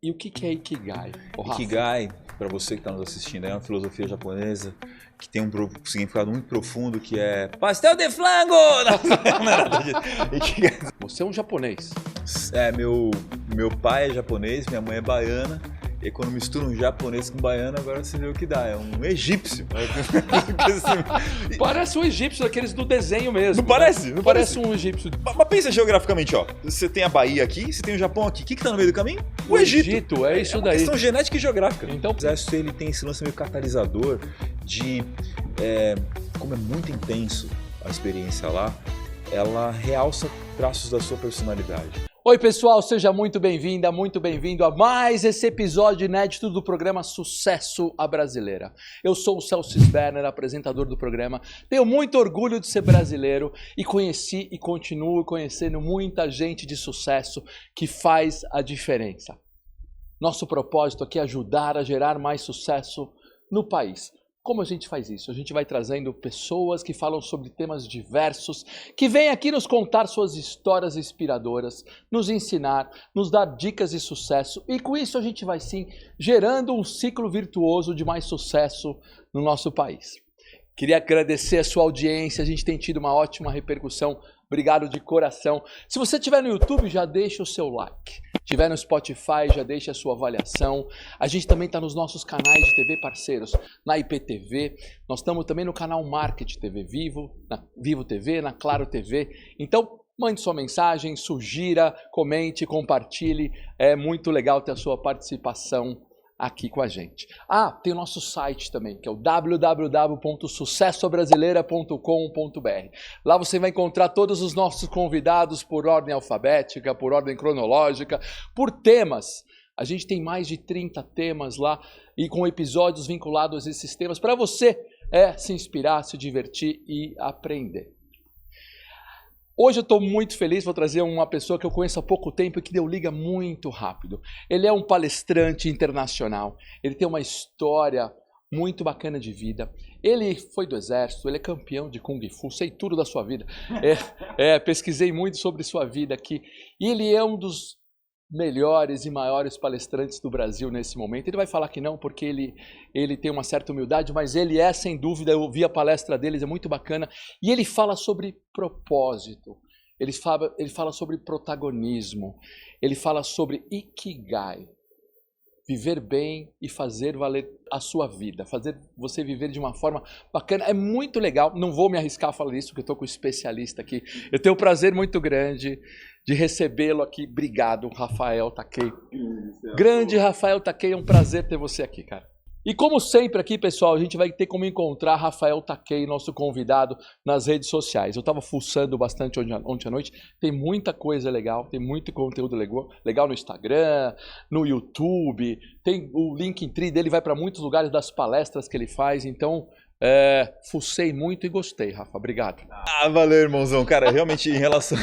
E o que é Ikigai? Ikigai, para você que está nos assistindo, é uma filosofia japonesa que tem um significado muito profundo, que é pastel de flango! Não é nada disso. Você é um japonês. Meu pai é japonês, minha mãe é baiana. E quando mistura um japonês com baiano, agora você vê o que dá. É um egípcio. Parece um egípcio daqueles do desenho mesmo. Não parece? Né? Não parece um egípcio. Mas pensa geograficamente, ó. Você tem a Bahia aqui, você tem o Japão aqui. O que tá no meio do caminho? O Egito, é isso daí. É questão genética e geográfica. Então, o exército, ele tem esse lance meio catalisador de... como é muito intenso a experiência lá, ela realça traços da sua personalidade. Oi pessoal, seja muito bem-vinda, muito bem-vindo a mais esse episódio inédito do programa Sucesso à Brasileira. Eu sou o Celso Sberner, apresentador do programa, tenho muito orgulho de ser brasileiro e conheci e continuo conhecendo muita gente de sucesso que faz a diferença. Nosso propósito aqui é ajudar a gerar mais sucesso no país. Como a gente faz isso? A gente vai trazendo pessoas que falam sobre temas diversos, que vêm aqui nos contar suas histórias inspiradoras, nos ensinar, nos dar dicas de sucesso e com isso a gente vai sim gerando um ciclo virtuoso de mais sucesso no nosso país. Queria agradecer a sua audiência, a gente tem tido uma ótima repercussão, obrigado de coração. Se você estiver no YouTube, já deixa o seu like. Se estiver no Spotify, já deixa a sua avaliação. A gente também está nos nossos canais de TV parceiros, na IPTV. Nós estamos também no canal Market TV Vivo, na Vivo TV, na Claro TV. Então, mande sua mensagem, sugira, comente, compartilhe. É muito legal ter a sua participação aqui com a gente. Tem o nosso site também, que é o www.sucessobrasileira.com.br. Lá você vai encontrar todos os nossos convidados por ordem alfabética, por ordem cronológica, por temas. A gente tem mais de 30 temas lá e com episódios vinculados a esses temas para você se inspirar, se divertir e aprender. Hoje eu estou muito feliz, vou trazer uma pessoa que eu conheço há pouco tempo e que deu liga muito rápido. Ele é um palestrante internacional, ele tem uma história muito bacana de vida. Ele foi do exército, ele é campeão de Kung Fu, sei tudo da sua vida. Pesquisei muito sobre sua vida aqui. E ele é um dos melhores e maiores palestrantes do Brasil nesse momento. Ele vai falar que não, porque ele tem uma certa humildade, mas ele é, sem dúvida, eu vi a palestra deles, é muito bacana. E ele fala sobre propósito, ele fala sobre protagonismo, ele fala sobre Ikigai, viver bem e fazer valer a sua vida, fazer você viver de uma forma bacana. É muito legal, não vou me arriscar a falar isso, porque eu estou com um especialista aqui. Eu tenho um prazer muito grande de recebê-lo aqui. Obrigado, Rafael Takei. Grande Rafael Takei, é um prazer ter você aqui, cara. E como sempre aqui, pessoal, a gente vai ter como encontrar Rafael Takei, nosso convidado, nas redes sociais. Eu estava fuçando bastante ontem à noite, tem muita coisa legal, tem muito conteúdo legal no Instagram, no YouTube, tem o Linktree dele, vai para muitos lugares das palestras que ele faz, então... fucei muito e gostei, Rafa. Obrigado. Valeu, irmãozão. Cara, realmente, em relação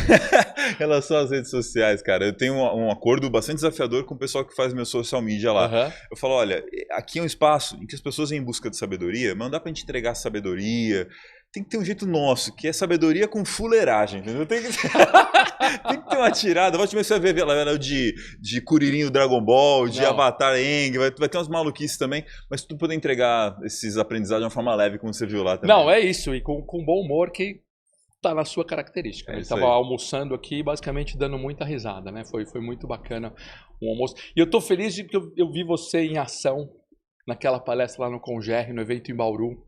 às redes sociais, cara, eu tenho um acordo bastante desafiador com o pessoal que faz meu social media lá. Uhum. Eu falo, olha, aqui é um espaço em que as pessoas vêm em busca de sabedoria, mas não dá pra gente entregar sabedoria. Tem que ter um jeito nosso, que é sabedoria com fuleiragem, entendeu? Tem que ter uma tirada. Você vai ver lá de Kuririn do Dragon Ball, de Avatar Aang, vai ter umas maluquices também, mas tu poder entregar esses aprendizados de uma forma leve, como você viu lá também. Não, é isso, e com bom humor que tá na sua característica. Ele estava almoçando aqui, basicamente dando muita risada, né? Foi muito bacana o almoço. E eu tô feliz de que eu vi você em ação naquela palestra lá no Congerre, no evento em Bauru,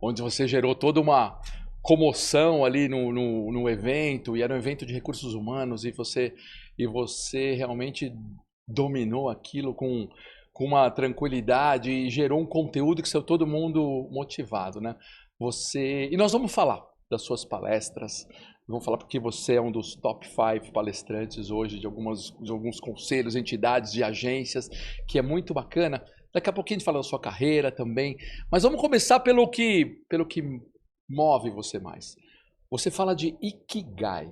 onde você gerou toda uma comoção ali no evento, e era um evento de recursos humanos, e você realmente dominou aquilo com uma tranquilidade e gerou um conteúdo que saiu todo mundo motivado, né? E nós vamos falar das suas palestras, vamos falar porque você é um dos top 5 palestrantes hoje de alguns conselhos, entidades, de agências, que é muito bacana. Daqui a pouquinho a gente fala da sua carreira também, mas vamos começar pelo que move você mais. Você fala de Ikigai,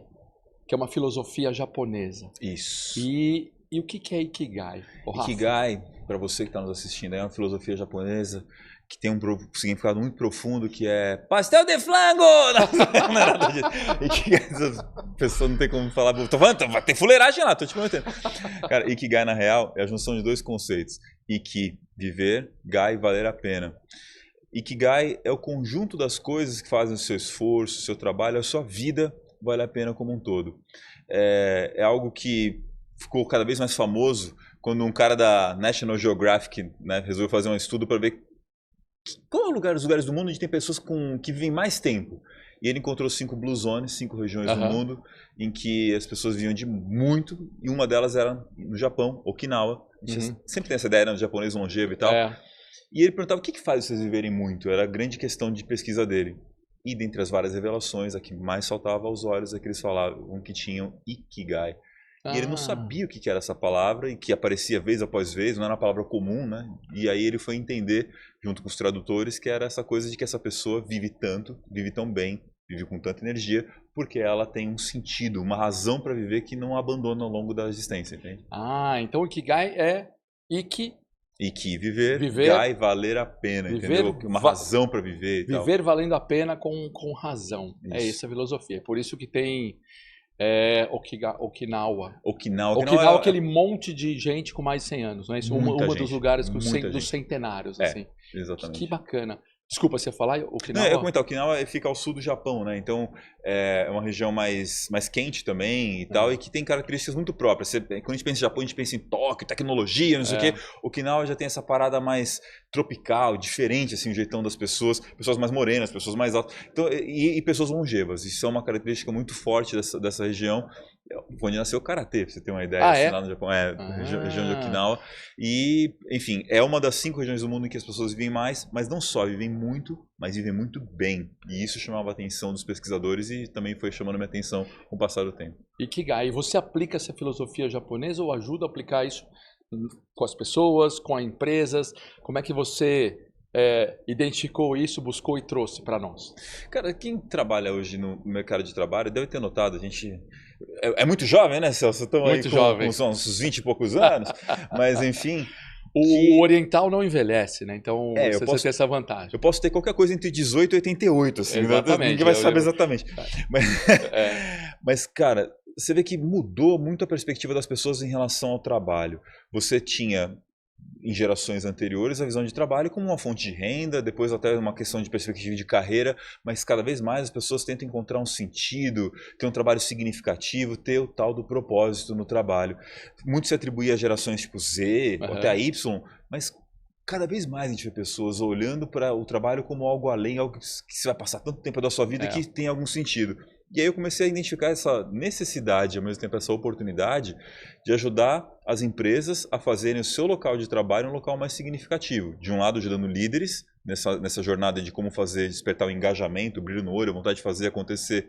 que é uma filosofia japonesa. Isso. E o que é Ikigai? Ikigai, para você que está nos assistindo, é uma filosofia japonesa que tem um significado muito profundo, que é pastel de flango! Não é nada disso. Ikigai, as pessoas não tem como falar, tô falando, vai ter fuleiragem lá, tô te prometendo. Cara, Ikigai, na real, é a junção de dois conceitos. Iki, viver, gai, valer a pena. Ikigai é o conjunto das coisas que fazem o seu esforço, o seu trabalho, a sua vida vale a pena como um todo. É algo que ficou cada vez mais famoso quando um cara da National Geographic, né, resolveu fazer um estudo para ver qual é os lugares do mundo onde tem pessoas que vivem mais tempo. E ele encontrou 5 blue zones, 5 regiões do mundo em que as pessoas viviam de muito, e uma delas era no Japão, Okinawa. A gente sempre tem essa ideia, né, do japonês longevo e tal. E ele perguntava o que faz vocês viverem muito? Era a grande questão de pesquisa dele. E dentre as várias revelações, a que mais saltava aos olhos é que eles falavam que tinham Ikigai. E ele não sabia o que era essa palavra, e que aparecia vez após vez, não era uma palavra comum, né? E aí ele foi entender, junto com os tradutores, que era essa coisa de que essa pessoa vive tanto, vive tão bem, vive com tanta energia, porque ela tem um sentido, uma razão para viver que não abandona ao longo da existência, entende? Então o Ikigai é Iki, viver, gai, valer a pena, entendeu? Uma razão para viver e tal. Viver valendo a pena com razão. Isso. É essa a filosofia. Por isso que tem Okinawa. Okinawa é aquele monte de gente com mais de 100 anos, não é isso? Uma dos lugares dos centenários, assim. Exatamente. Que bacana. Desculpa, você ia falar Okinawa? Não, eu ia comentar, Okinawa fica ao sul do Japão, né? Então é uma região mais quente também e tal, e que tem características muito próprias. Quando a gente pensa em Japão, a gente pensa em Tóquio, tecnologia, não sei o quê. Okinawa já tem essa parada mais tropical, diferente, assim, o jeitão das pessoas mais morenas, pessoas mais altas, então, e pessoas longevas. Isso é uma característica muito forte dessa região. Onde nasceu o Karatê, pra você ter uma ideia, assim, lá no Japão, região de Okinawa. E, enfim, é uma das 5 regiões do mundo em que as pessoas vivem mais, mas não só vivem muito, mas vivem muito bem. E isso chamava a atenção dos pesquisadores e também foi chamando a minha atenção com o passar do tempo. Ikigai, você aplica essa filosofia japonesa ou ajuda a aplicar isso com as pessoas, com as empresas? Como é que você identificou isso, buscou e trouxe para nós? Cara, quem trabalha hoje no mercado de trabalho deve ter notado, a gente é muito jovem, né, Celso? Estamos aí com uns 20 e poucos anos, mas enfim... O oriental não envelhece, né? Então você tem essa vantagem. Eu posso ter qualquer coisa entre 18 e 88, assim, exatamente, ninguém vai saber exatamente. Mas, cara, você vê que mudou muito a perspectiva das pessoas em relação ao trabalho. Você tinha, em gerações anteriores, a visão de trabalho como uma fonte de renda, depois até uma questão de perspectiva de carreira, mas cada vez mais as pessoas tentam encontrar um sentido, ter um trabalho significativo, ter o tal do propósito no trabalho. Muito se atribuía a gerações tipo Z, ou até a Y, mas cada vez mais a gente vê pessoas olhando para o trabalho como algo além, algo que você vai passar tanto tempo da sua vida que tem algum sentido. E aí eu comecei a identificar essa necessidade, ao mesmo tempo essa oportunidade, de ajudar as empresas a fazerem o seu local de trabalho um local mais significativo. De um lado, ajudando líderes nessa jornada de como fazer despertar o engajamento, o brilho no olho, a vontade de fazer acontecer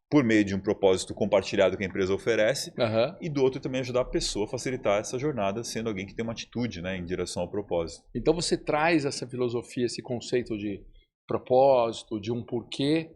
por meio de um propósito compartilhado que a empresa oferece. E do outro também ajudar a pessoa a facilitar essa jornada, sendo alguém que tem uma atitude, né, em direção ao propósito. Então você traz essa filosofia, esse conceito de propósito, de um porquê,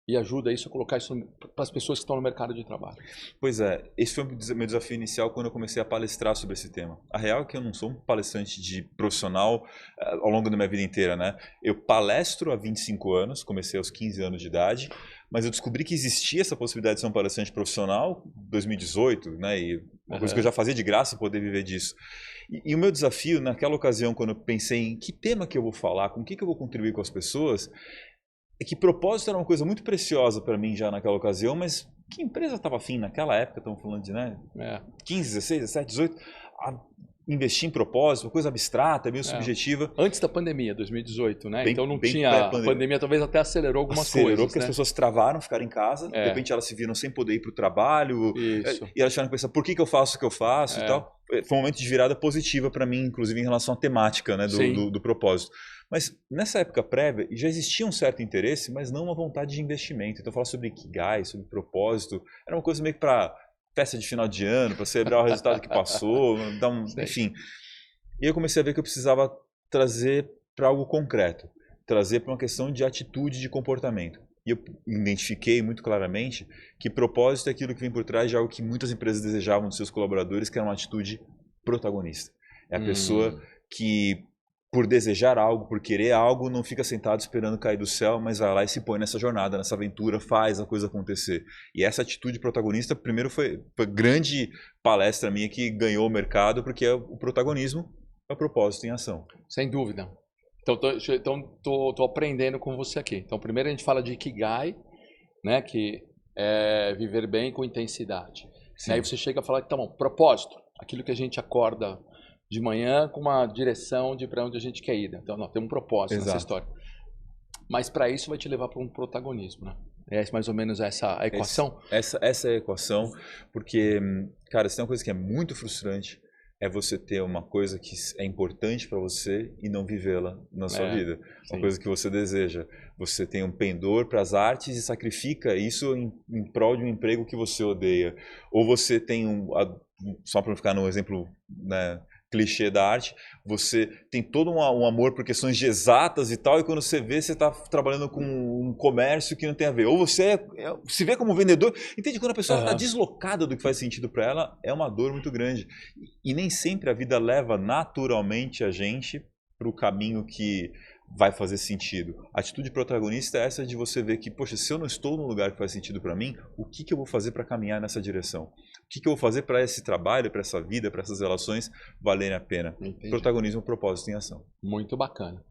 e ajuda isso a colocar isso para as pessoas que estão no mercado de trabalho. Pois é, esse foi o meu desafio inicial quando eu comecei a palestrar sobre esse tema. A real é que eu não sou um palestrante de profissional ao longo da minha vida inteira, né? Eu palestro há 25 anos, comecei aos 15 anos de idade, mas eu descobri que existia essa possibilidade de ser um palestrante profissional em 2018, né? E uma coisa que eu já fazia de graça poder viver disso. E o meu desafio naquela ocasião, quando eu pensei em que tema que eu vou falar, com o que eu vou contribuir com as pessoas, é que propósito era uma coisa muito preciosa para mim já naquela ocasião, mas que empresa estava afim naquela época, estamos falando de 15, 16, 17, 18, a investir em propósito, uma coisa abstrata, meio subjetiva. Antes da pandemia, 2018, né? Então não tinha... A pandemia talvez até acelerou algumas coisas. Acelerou porque as pessoas travaram, ficaram em casa, de repente elas se viram sem poder ir para o trabalho, e elas tiveram que pensar por que eu faço o que eu faço e tal. Foi um momento de virada positiva para mim, inclusive em relação à temática, né, do propósito. Mas nessa época prévia já existia um certo interesse, mas não uma vontade de investimento. Então falar sobre Ikigai, sobre propósito, era uma coisa meio que para festa de final de ano, para celebrar o resultado que passou, enfim. E eu comecei a ver que eu precisava trazer para algo concreto, trazer para uma questão de atitude, de comportamento. E eu identifiquei muito claramente que propósito é aquilo que vem por trás de algo que muitas empresas desejavam dos seus colaboradores, que era uma atitude protagonista. É a pessoa que por desejar algo, por querer algo, não fica sentado esperando cair do céu, mas vai lá e se põe nessa jornada, nessa aventura, faz a coisa acontecer. E essa atitude protagonista, primeiro foi grande palestra minha que ganhou o mercado, porque o protagonismo é o propósito em ação. Sem dúvida. Então, tô aprendendo com você aqui. Então, primeiro a gente fala de Ikigai, né, que é viver bem com intensidade. Sim. Aí você chega a falar que, tá bom, propósito, aquilo que a gente acorda de manhã com uma direção de para onde a gente quer ir. Então, não, tem um propósito Exato. nessa história. Mas para isso vai te levar para um protagonismo, né? É mais ou menos essa a equação? Essa é a equação, porque, cara, se tem uma coisa que é muito frustrante, é você ter uma coisa que é importante para você e não vivê-la na sua vida. Sim. Uma coisa que você deseja. Você tem um pendor para as artes e sacrifica isso em prol de um emprego que você odeia. Ou você tem só para ficar no exemplo, né, clichê da arte, você tem todo um amor por questões de exatas e tal, e quando você vê, você está trabalhando com um comércio que não tem a ver. Ou você se vê como vendedor. Entende? Quando a pessoa está deslocada do que faz sentido para ela, é uma dor muito grande. E nem sempre a vida leva naturalmente a gente para o caminho que vai fazer sentido. A atitude protagonista é essa de você ver que, poxa, se eu não estou num lugar que faz sentido para mim, o que eu vou fazer para caminhar nessa direção? O que eu vou fazer para esse trabalho, para essa vida, para essas relações valerem a pena? Entendi. Protagonismo, propósito em ação. Muito bacana.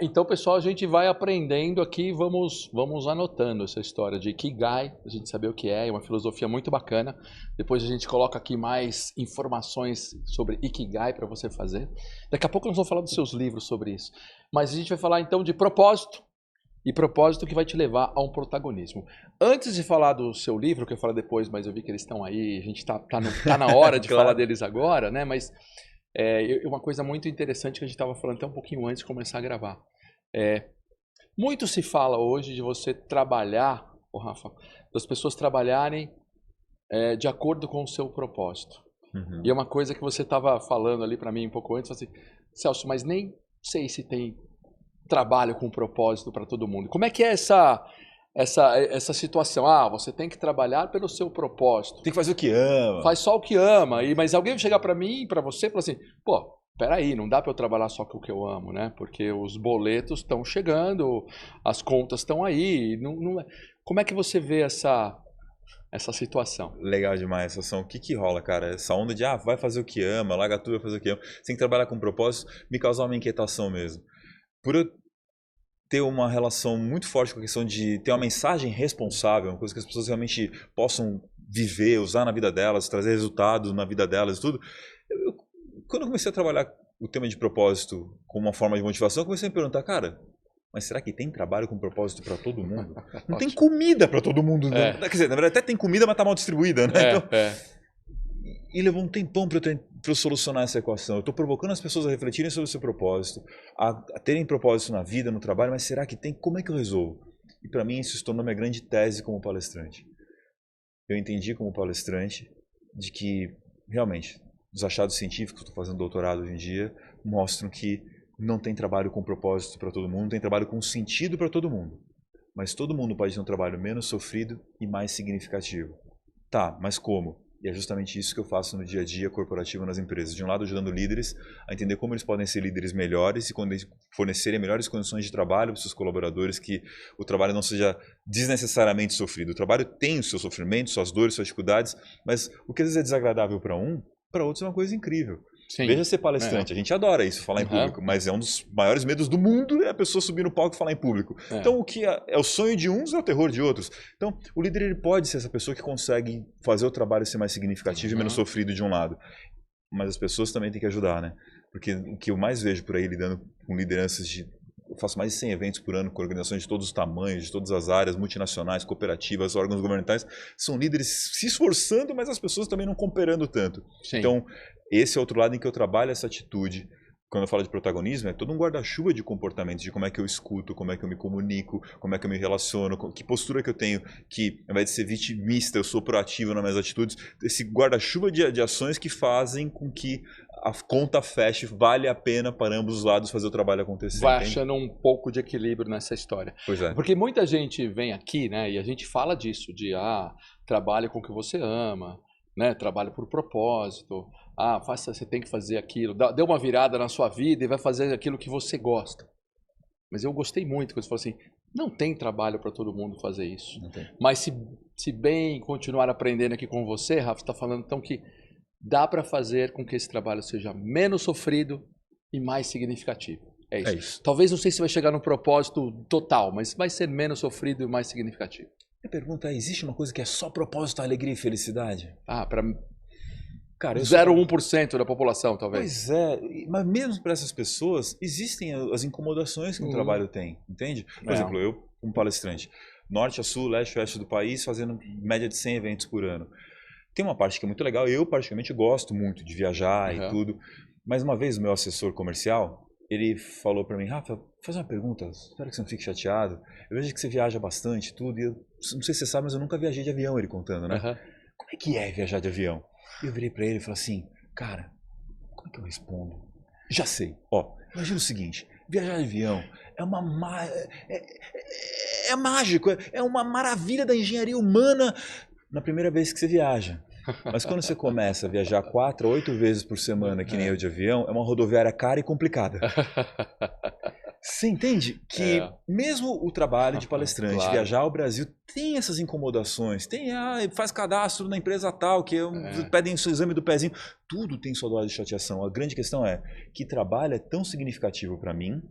Então, pessoal, a gente vai aprendendo aqui, vamos anotando essa história de Ikigai, a gente saber o que é uma filosofia muito bacana. Depois a gente coloca aqui mais informações sobre Ikigai para você fazer. Daqui a pouco nós vamos falar dos seus livros sobre isso. Mas a gente vai falar então de propósito, e propósito que vai te levar a um protagonismo. Antes de falar do seu livro, que eu falo depois, mas eu vi que eles estão aí, a gente tá na hora de Claro. falar deles agora, né? Mas uma coisa muito interessante que a gente estava falando até um pouquinho antes de começar a gravar. Muito se fala hoje de você trabalhar, Rafa, das pessoas trabalharem de acordo com o seu propósito. Uhum. E é uma coisa que você estava falando ali para mim um pouco antes, assim, Celso, mas nem sei se tem trabalho com propósito para todo mundo. Como é que é essa situação? Você tem que trabalhar pelo seu propósito. Tem que fazer o que ama. Faz só o que ama. Mas alguém vai chegar para mim, para você, e falar assim, pô, peraí, não dá para eu trabalhar só com o que eu amo, né? Porque os boletos estão chegando, as contas estão aí. Como é que você vê essa situação? Legal demais essa ação. O que rola, cara? Essa onda de vai fazer o que ama, larga tudo, vai fazer o que ama. Você tem que trabalhar com propósito, me causar uma inquietação mesmo. Por eu ter uma relação muito forte com a questão de ter uma mensagem responsável, uma coisa que as pessoas realmente possam viver, usar na vida delas, trazer resultados na vida delas e tudo. Quando eu comecei a trabalhar o tema de propósito como uma forma de motivação, eu comecei a me perguntar, cara, mas será que tem trabalho com propósito para todo mundo? Não tem comida para todo mundo. Quer dizer, na verdade até tem comida, mas tá mal distribuída, né? E levou um tempão para eu solucionar essa equação. Eu estou provocando as pessoas a refletirem sobre o seu propósito, a terem propósito na vida, no trabalho, mas será que tem? Como é que eu resolvo? E para mim isso se tornou minha grande tese como palestrante. Eu entendi como palestrante de que, realmente, os achados científicos, estou fazendo doutorado hoje em dia, mostram que não tem trabalho com propósito para todo mundo, tem trabalho com sentido para todo mundo. Mas todo mundo pode ter um trabalho menos sofrido e mais significativo. Tá, mas como? E é justamente isso que eu faço no dia a dia corporativo nas empresas. De um lado, ajudando líderes a entender como eles podem ser líderes melhores e fornecerem melhores condições de trabalho para os seus colaboradores, que o trabalho não seja desnecessariamente sofrido. O trabalho tem os seus sofrimentos, suas dores, suas dificuldades, mas o que às vezes é desagradável para um, para outros é uma coisa incrível. Sim. Veja ser palestrante, a gente adora isso, falar em público, mas é um dos maiores medos do mundo é a pessoa subir no palco e falar em público. Então o que é o sonho de uns é o terror de outros. Então o líder ele pode ser essa pessoa que consegue fazer o trabalho ser mais significativo e menos sofrido de um lado. Mas as pessoas também têm que ajudar, né? Porque o que eu mais vejo por aí lidando com lideranças eu faço mais de 100 eventos por ano com organizações de todos os tamanhos, de todas as áreas, multinacionais, cooperativas, órgãos governamentais. São líderes se esforçando, mas as pessoas também não cooperando tanto. Sim. Então, esse é outro lado em que eu trabalho essa atitude. Quando eu falo de protagonismo, é todo um guarda-chuva de comportamentos, de como é que eu escuto, como é que eu me comunico, como é que eu me relaciono, que postura que eu tenho, que ao invés de ser vitimista, eu sou proativo nas minhas atitudes. Esse guarda-chuva de ações que fazem com que a conta feche, vale a pena para ambos os lados fazer o trabalho acontecer. Vai achando um pouco de equilíbrio nessa história. Pois é. Porque muita gente vem aqui, né, e a gente fala disso, de trabalhe com o que você ama, né? Trabalho por propósito. Você tem que fazer aquilo. Dê uma virada na sua vida e vai fazer aquilo que você gosta. Mas eu gostei muito quando você falou assim, não tem trabalho para todo mundo fazer isso. Mas se bem continuar aprendendo aqui com você, Rafa, você está falando então que dá para fazer com que esse trabalho seja menos sofrido e mais significativo. É isso. É isso. Talvez, não sei se vai chegar no propósito total, mas vai ser menos sofrido e mais significativo. A pergunta é, existe uma coisa que é só propósito, alegria e felicidade? Para Cara, 0,1% da população, talvez. Pois é, mas mesmo para essas pessoas, existem as incomodações que um trabalho tem, entende? Por exemplo, eu, como palestrante, norte a sul, leste a oeste do país, fazendo média de 100 eventos por ano. Tem uma parte que é muito legal, eu particularmente gosto muito de viajar e tudo, mas uma vez o meu assessor comercial, ele falou para mim, Rafa, vou fazer uma pergunta, espero que você não fique chateado, eu vejo que você viaja bastante tudo, e eu não sei se você sabe, mas eu nunca viajei de avião, ele contando, né? Como é que é viajar de avião? E eu virei pra ele e falei assim, cara, como é que eu respondo? Já sei. Imagina o seguinte, viajar de avião é é mágico, é uma maravilha da engenharia humana na primeira vez que você viaja. Mas quando você começa a viajar 4 a 8 vezes por semana, que nem eu de avião, é uma rodoviária cara e complicada. Você entende que mesmo o trabalho de palestrante, claro, viajar ao Brasil, tem essas incomodações, faz cadastro na empresa tal, que pedem o exame do pezinho, tudo tem sua dose de chateação. A grande questão é que trabalho é tão significativo para mim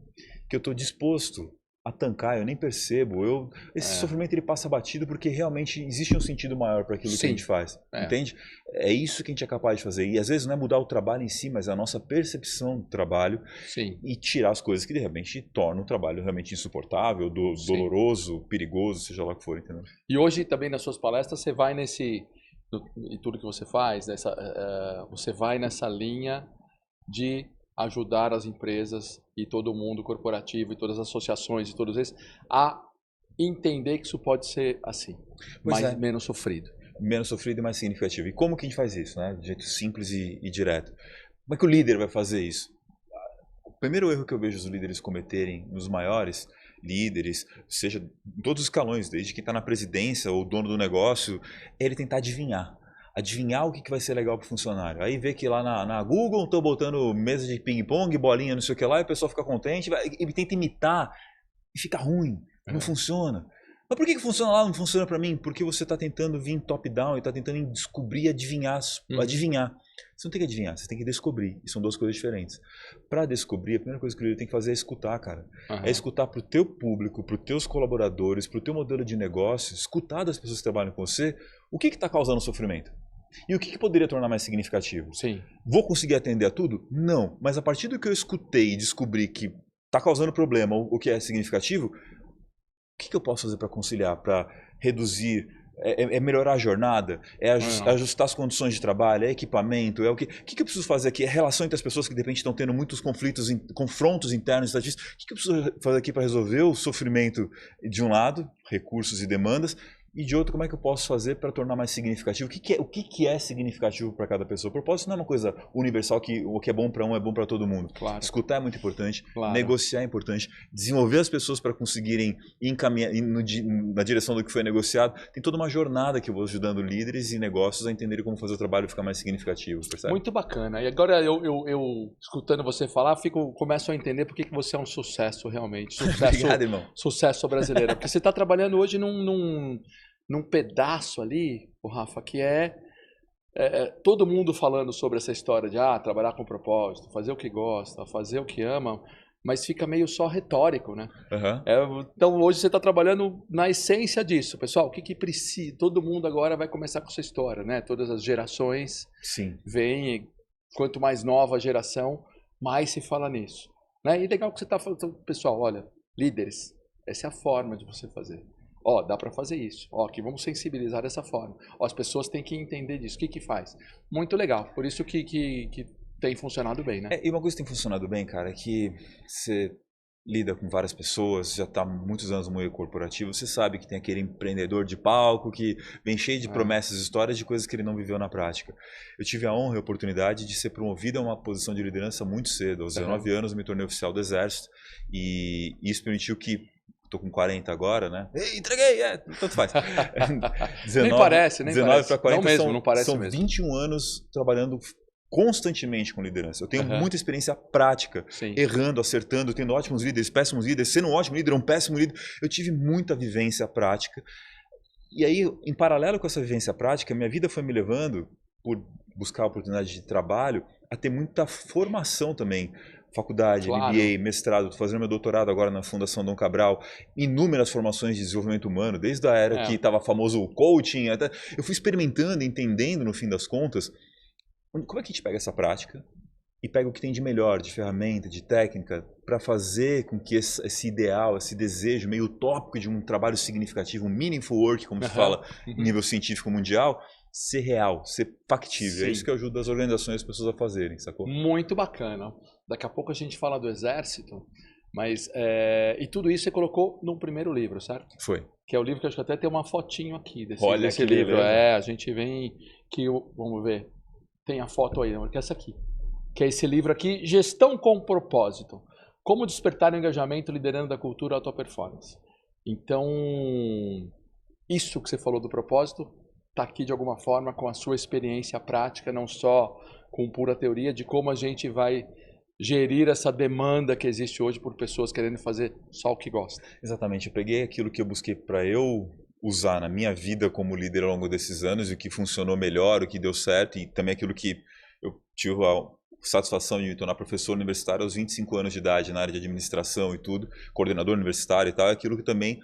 que eu estou disposto a tancar, eu nem percebo, esse sofrimento ele passa batido porque realmente existe um sentido maior para aquilo que a gente faz, entende? É isso que a gente é capaz de fazer, e às vezes não é mudar o trabalho em si, mas a nossa percepção do trabalho e tirar as coisas que de repente tornam o trabalho realmente insuportável, doloroso, perigoso, seja lá o que for, entendeu? E hoje também nas suas palestras você vai e tudo que você faz, você vai nessa linha de ajudar as empresas e todo mundo corporativo e todas as associações e todos esses a entender que isso pode ser assim, menos sofrido. Menos sofrido e mais significativo. E como que a gente faz isso, né? De jeito simples e direto. Como é que o líder vai fazer isso? O primeiro erro que eu vejo os líderes cometerem, nos maiores líderes, seja em todos os escalões, desde quem está na presidência ou dono do negócio, é ele tentar adivinhar o que vai ser legal para o funcionário. Aí vê que lá na Google estão botando mesa de ping-pong, bolinha, não sei o que lá, e o pessoal fica contente, ele tenta imitar e fica ruim, não funciona. Mas por que funciona lá e não funciona para mim? Porque você está tentando vir top-down e está tentando descobrir, adivinhar. Você não tem que adivinhar, você tem que descobrir. E são duas coisas diferentes. Para descobrir, a primeira coisa que o líder tem que fazer é escutar, cara. É escutar para o teu público, para os teus colaboradores, para o teu modelo de negócio, escutar das pessoas que trabalham com você, o que está causando sofrimento? E o que poderia tornar mais significativo? Sim. Vou conseguir atender a tudo? Não. Mas a partir do que eu escutei e descobri que está causando problema, o que é significativo, o que eu posso fazer para conciliar, para reduzir, melhorar a jornada, ajustar as condições de trabalho, é equipamento, o que eu preciso fazer aqui? É relação entre as pessoas que de repente estão tendo muitos confrontos internos, o que eu preciso fazer aqui para resolver o sofrimento de um lado, recursos e demandas, e de outro, como é que eu posso fazer para tornar mais significativo? O que é significativo para cada pessoa? O propósito não é uma coisa universal que o que é bom para um é bom para todo mundo. Claro. Escutar é muito importante, negociar é importante, desenvolver as pessoas para conseguirem encaminhar na direção do que foi negociado. Tem toda uma jornada que eu vou ajudando líderes e negócios a entenderem como fazer o trabalho ficar mais significativo, percebe? Muito bacana. E agora eu escutando você falar, começo a entender por que você é um sucesso realmente. Obrigado, irmão. Sucesso brasileiro. Porque você está trabalhando hoje num pedaço ali, Rafa, que todo mundo falando sobre essa história de trabalhar com propósito, fazer o que gosta, fazer o que ama, mas fica meio só retórico, né? Então hoje você está trabalhando na essência disso. Pessoal, o que precisa? Todo mundo agora vai começar com essa história, né? Todas as gerações vêm, quanto mais nova a geração, mais se fala nisso. Né? E legal que você está falando, pessoal, olha, líderes, essa é a forma de você fazer. Dá para fazer isso. Aqui vamos sensibilizar dessa forma. As pessoas têm que entender disso. O que faz? Muito legal. Por isso que tem funcionado bem, né? E uma coisa que tem funcionado bem, cara, é que você lida com várias pessoas, já está há muitos anos no meio corporativo, você sabe que tem aquele empreendedor de palco que vem cheio de promessas, histórias de coisas que ele não viveu na prática. Eu tive a honra e a oportunidade de ser promovido a uma posição de liderança muito cedo. Aos 19 anos eu me tornei oficial do Exército e isso permitiu que tô com 40 agora, né? Ei, entreguei, tanto faz. 19, nem parece, nem 19 parece. para 40 não mesmo, não parece são mesmo. 21 anos trabalhando constantemente com liderança. Eu tenho Aham. muita experiência prática, Sim. errando, acertando, tendo ótimos líderes, péssimos líderes, sendo um ótimo líder, um péssimo líder. Eu tive muita vivência prática. E aí, em paralelo com essa vivência prática, minha vida foi me levando, por buscar oportunidade de trabalho, a ter muita formação também. Faculdade, Claro. MBA, mestrado, estou fazendo meu doutorado agora na Fundação Dom Cabral, inúmeras formações de desenvolvimento humano, desde a era que estava famoso o coaching, até eu fui experimentando, entendendo no fim das contas, como é que a gente pega essa prática e pega o que tem de melhor, de ferramenta, de técnica, para fazer com que esse ideal, esse desejo meio utópico de um trabalho significativo, um meaningful work, como se fala em nível científico mundial, ser real, ser factível. Sim. É isso que ajuda as organizações e as pessoas a fazerem, sacou? Muito bacana. Daqui a pouco a gente fala do exército, mas e tudo isso você colocou num primeiro livro, certo? Foi. Que é o livro que eu acho que até tem uma fotinho aqui desse Que livro. beleza. A gente vem vamos ver, tem a foto aí, que é essa aqui. Que é esse livro aqui, Gestão com Propósito. Como despertar o engajamento liderando a cultura alta performance. Então, isso que você falou do propósito está aqui de alguma forma com a sua experiência prática, não só com pura teoria, de como a gente vai gerir essa demanda que existe hoje por pessoas querendo fazer só o que gostam. Exatamente. Eu peguei aquilo que eu busquei para eu usar na minha vida como líder ao longo desses anos, e o que funcionou melhor, o que deu certo, e também aquilo que eu tive a satisfação de me tornar professor universitário aos 25 anos de idade, na área de administração e tudo, coordenador universitário e tal, é aquilo que também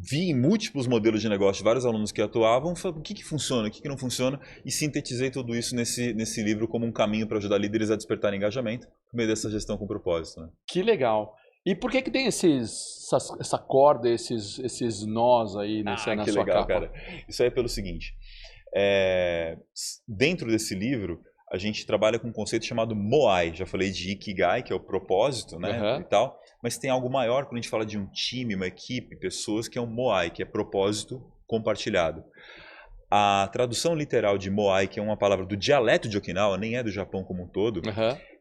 vi em múltiplos modelos de negócio de vários alunos que atuavam, o que funciona, o que não funciona, e sintetizei tudo isso nesse livro como um caminho para ajudar líderes a despertar engajamento por meio dessa gestão com propósito. Né? Que legal. E por que tem essa corda, esses nós aí na sua legal, capa? Cara. Isso aí é pelo seguinte, dentro desse livro, a gente trabalha com um conceito chamado Moai. Já falei de Ikigai, que é o propósito, né, e tal. Mas tem algo maior quando a gente fala de um time, uma equipe, pessoas, que é um Moai, que é propósito compartilhado. A tradução literal de Moai, que é uma palavra do dialeto de Okinawa, nem é do Japão como um todo,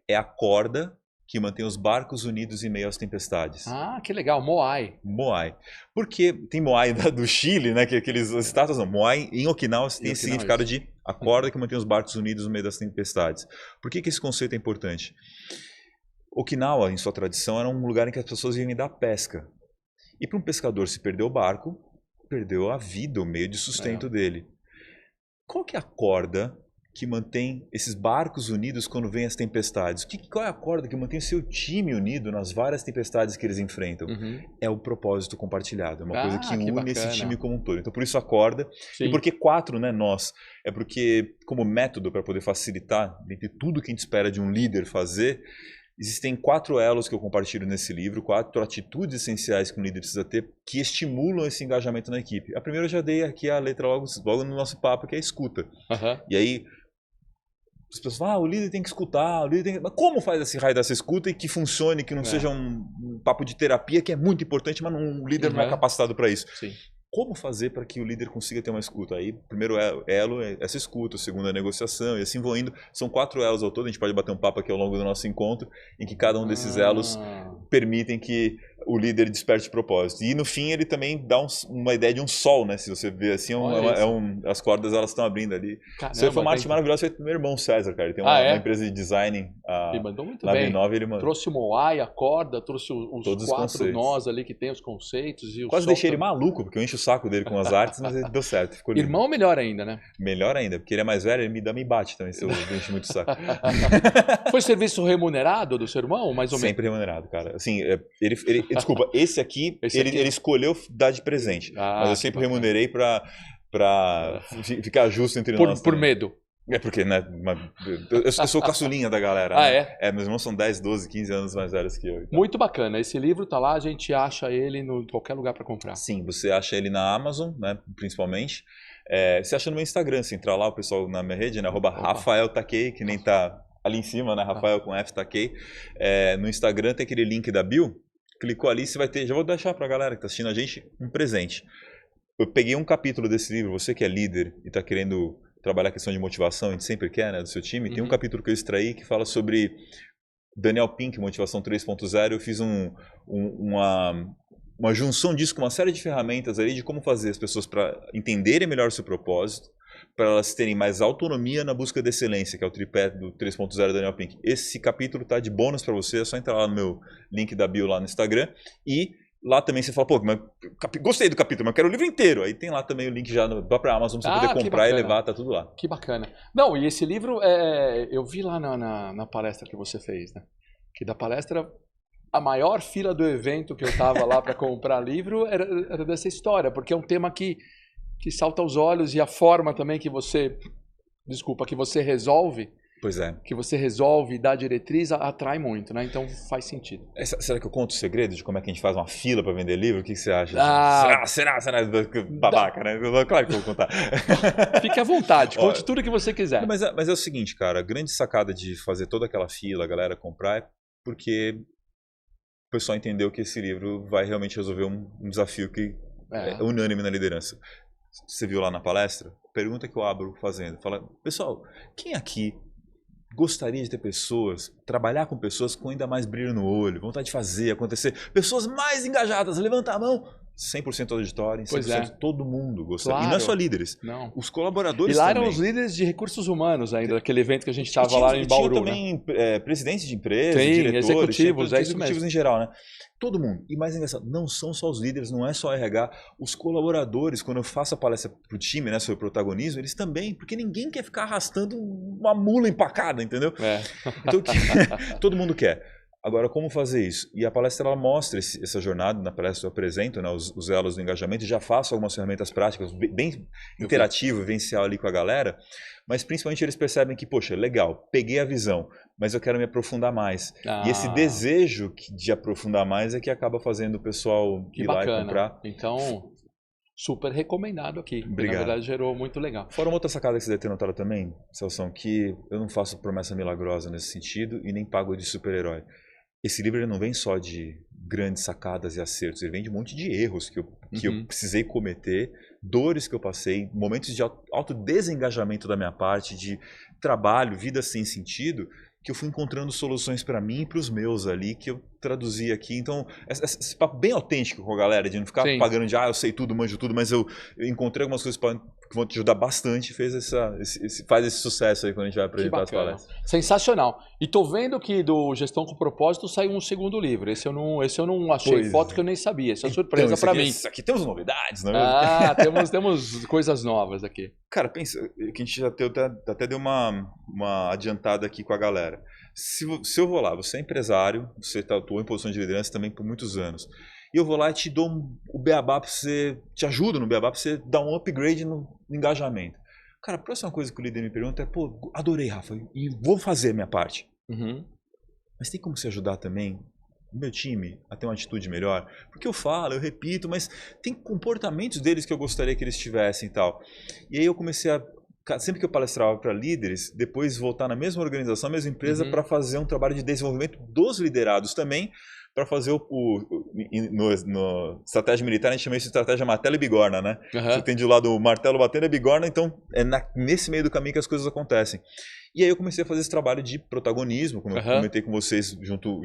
é a corda que mantém os barcos unidos em meio às tempestades. Ah, que legal, Moai. Moai. Porque tem Moai do Chile, né, que aqueles estátuas, não. Moai em Okinawa tem esse significado de a corda que mantém os barcos unidos no meio das tempestades. Por que esse conceito é importante? Okinawa, em sua tradição, era um lugar em que as pessoas vivem da pesca. E para um pescador, se perder o barco, perdeu a vida, o meio de sustento dele. Qual que é a corda que mantém esses barcos unidos quando vem as tempestades? Qual é a corda que mantém o seu time unido nas várias tempestades que eles enfrentam? É o propósito compartilhado, é uma coisa que une esse time como um todo. Então, por isso a corda. Sim. E por que 4, né, nós? É porque, como método para poder facilitar, dentre tudo que a gente espera de um líder fazer, existem 4 elos que eu compartilho nesse livro, 4 atitudes essenciais que um líder precisa ter que estimulam esse engajamento na equipe. A primeira eu já dei aqui a letra logo no nosso papo, que é a escuta. E aí as pessoas falam, o líder tem que escutar, o líder tem que... Mas como faz esse raio dessa escuta e que funcione, que não seja um papo de terapia, que é muito importante, mas um líder não é capacitado para isso? Sim. Como fazer para que o líder consiga ter uma escuta? Aí, o primeiro elo é essa escuta, o segundo é a negociação, e assim vão indo. São 4 elos ao todo, a gente pode bater um papo aqui ao longo do nosso encontro, em que cada um desses elos permitem que o líder desperte propósito. E no fim ele também dá uma ideia de um sol, né? Se você ver assim, as cordas elas estão abrindo ali. Caramba, isso foi uma arte maravilhosa feita do meu irmão César, cara. Ele tem uma empresa de design ele mandou muito na bem. B9, ele mandou. Trouxe o Moai, a corda, trouxe os 4 nós ali que tem os conceitos. E o quase deixei ele maluco, porque eu encho o saco dele com as artes, mas ele deu certo. Ficou lindo. Irmão melhor ainda, né? Melhor ainda, porque ele é mais velho, ele me bate também se eu encho muito o saco. Foi serviço remunerado do seu irmão, mais ou menos? Sempre remunerado, cara. Assim, desculpa, esse aqui, ele escolheu dar de presente. Mas eu sempre remunerei pra ficar justo entre nós. Por medo. É porque, né? Eu sou caçulinha da galera. Né? Meus irmãos são 10, 12, 15 anos mais velhos que eu. Então. Muito bacana. Esse livro tá lá, a gente acha ele em qualquer lugar para comprar. Sim, você acha ele na Amazon, né? Principalmente. Você acha no meu Instagram, se entrar lá, o pessoal na minha rede, né? @RafaelTakei, que nem tá ali em cima, né? Rafael com F Takei. No Instagram tem aquele link da bio. Clicou ali, você vai ter. Já vou deixar pra galera que tá assistindo a gente um presente. Eu peguei um capítulo desse livro, você que é líder e tá querendo trabalhar a questão de motivação, a gente sempre quer, né, do seu time. Tem um capítulo que eu extraí que fala sobre Daniel Pink, Motivação 3.0. Eu fiz um uma junção disso com uma série de ferramentas ali de como fazer as pessoas para entenderem melhor o seu propósito, para elas terem mais autonomia na busca da excelência, que é o tripé do 3.0 da Daniel Pink. Esse capítulo tá de bônus para você, é só entrar lá no meu link da bio lá no Instagram e lá também você fala, pô, mas gostei do capítulo, mas quero o livro inteiro. Aí tem lá também o link já na própria Amazon pra você poder comprar e levar, tá tudo lá. Que bacana. Não, e esse livro, eu vi lá na palestra que você fez, né? Que da palestra, a maior fila do evento que eu tava lá para comprar livro era dessa história, porque é um tema que salta aos olhos e a forma também que você resolve. Pois é. Que você resolve e dá diretriz, atrai muito, né? Então faz sentido. Será que eu conto o segredo de como é que a gente faz uma fila para vender livro? O que você acha? Será? Babaca, né? Claro que eu vou contar. Fique à vontade, conte tudo que você quiser. Mas é o seguinte, cara, a grande sacada de fazer toda aquela fila, a galera comprar, é porque o pessoal entendeu que esse livro vai realmente resolver um desafio que é unânime na liderança. Você viu lá na palestra? Pergunta que eu abro fazendo. Fala, pessoal, quem aqui gostaria de ter pessoas, trabalhar com pessoas com ainda mais brilho no olho, vontade de fazer acontecer, pessoas mais engajadas, levanta a mão, 100% auditório, 100% todo mundo gostaria. Claro. E não é só líderes, os colaboradores também. E lá também. eram os líderes de recursos humanos ainda, daquele evento que a gente estava lá em Bauru. Tinha também presidentes de empresas, diretores, executivos em geral, né? Todo mundo. E mais engraçado, não são só os líderes, não é só RH. Os colaboradores, quando eu faço a palestra pro time, né, sobre protagonismo, eles também, porque ninguém quer ficar arrastando uma mula empacada, entendeu? Então, todo mundo quer. Agora, como fazer isso? E a palestra ela mostra essa jornada, na palestra eu apresento, né, os elos do engajamento, e já faço algumas ferramentas práticas, bem interativo, vivencial ali com a galera, mas principalmente eles percebem que, poxa, legal, peguei a visão, mas eu quero me aprofundar mais. E esse desejo de aprofundar mais é que acaba fazendo o pessoal ir lá e comprar. Então, super recomendado aqui. Obrigado. Na verdade, gerou muito legal. Fora uma outra sacada que você deve ter notado também, Celção, que eu não faço promessa milagrosa nesse sentido e nem pago de super-herói. Esse livro ele não vem só de grandes sacadas e acertos, ele vem de um monte de erros que eu precisei cometer, dores que eu passei, momentos de alto desengajamento da minha parte, de trabalho, vida sem sentido, que eu fui encontrando soluções para mim e para os meus ali, que eu traduzi aqui. Então, esse papo bem autêntico com a galera, de não ficar pagando de, eu sei tudo, manjo tudo, mas eu encontrei algumas coisas que vão te ajudar bastante, faz esse sucesso aí quando a gente vai apresentar as palestras. Sensacional. E tô vendo que do Gestão com Propósito saiu um segundo livro. Esse eu não achei foto que eu nem sabia. Isso é surpresa para mim. Aqui temos novidades, não é? Temos coisas novas aqui. Cara, pensa, que a gente já até deu uma adiantada aqui com a galera. Se eu vou lá, você é empresário, você atuou em posição de liderança também por muitos anos, e eu vou lá e te dou o beabá para você, te ajudo no beabá para você dar um upgrade no engajamento. Cara, a próxima coisa que o líder me pergunta é, pô, adorei, Rafa, e vou fazer a minha parte. Mas tem como você ajudar também o meu time a ter uma atitude melhor? Porque eu falo, eu repito, mas tem comportamentos deles que eu gostaria que eles tivessem e tal. E aí eu comecei sempre que eu palestrava para líderes, depois voltar na mesma organização, na mesma empresa, para fazer um trabalho de desenvolvimento dos liderados também, para fazer no estratégia militar, a gente chama isso de estratégia martelo e bigorna, né? Você tem de lado o martelo batendo e a bigorna, então é nesse meio do caminho que as coisas acontecem. E aí eu comecei a fazer esse trabalho de protagonismo, como eu comentei com vocês junto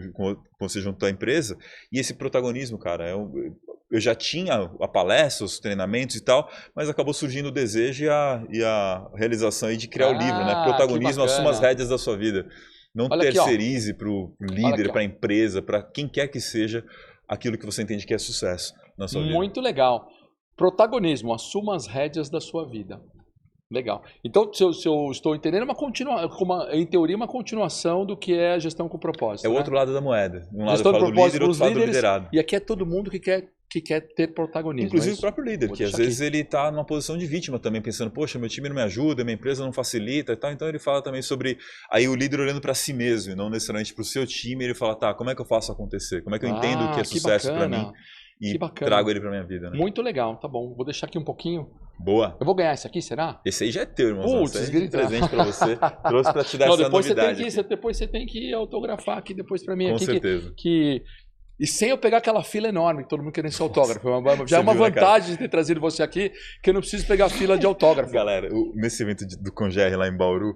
da empresa, e esse protagonismo, cara, eu já tinha a palestra, os treinamentos e tal, mas acabou surgindo o desejo e a realização aí de criar o livro, né? Protagonismo, assuma as rédeas da sua vida. Não terceirize para o líder, para a empresa, para quem quer que seja, aquilo que você entende que é sucesso na sua vida. Muito legal. Protagonismo, assuma as rédeas da sua vida. Legal. Então, se eu estou entendendo, em teoria, uma continuação do que é a gestão com propósito. É o outro lado da moeda. Um lado fala do líder, outro lado do liderado. E aqui é todo mundo que quer ter protagonismo. Inclusive o próprio líder, que às vezes ele está numa posição de vítima também, pensando, poxa, meu time não me ajuda, minha empresa não facilita e tal. Então ele fala também sobre aí o líder olhando para si mesmo, e não necessariamente para o seu time. Ele fala, tá, como é que eu faço acontecer? Como é que eu entendo o que é sucesso para mim? E trago ele para minha vida. Né? Muito legal, tá bom. Vou deixar aqui um pouquinho. Boa. Eu vou ganhar esse aqui, será? Esse aí já é teu, irmão. Esse é de presente para você. Trouxe para te dar essa novidade. Depois você tem que autografar aqui depois para mim. Com aqui, certeza. Que E sem eu pegar aquela fila enorme, que todo mundo querendo esse autógrafo. Já é Você uma viu, né, cara? vantagem de ter trazido você aqui, que eu não preciso pegar fila de autógrafo. Galera, nesse evento do Congerre lá em Bauru,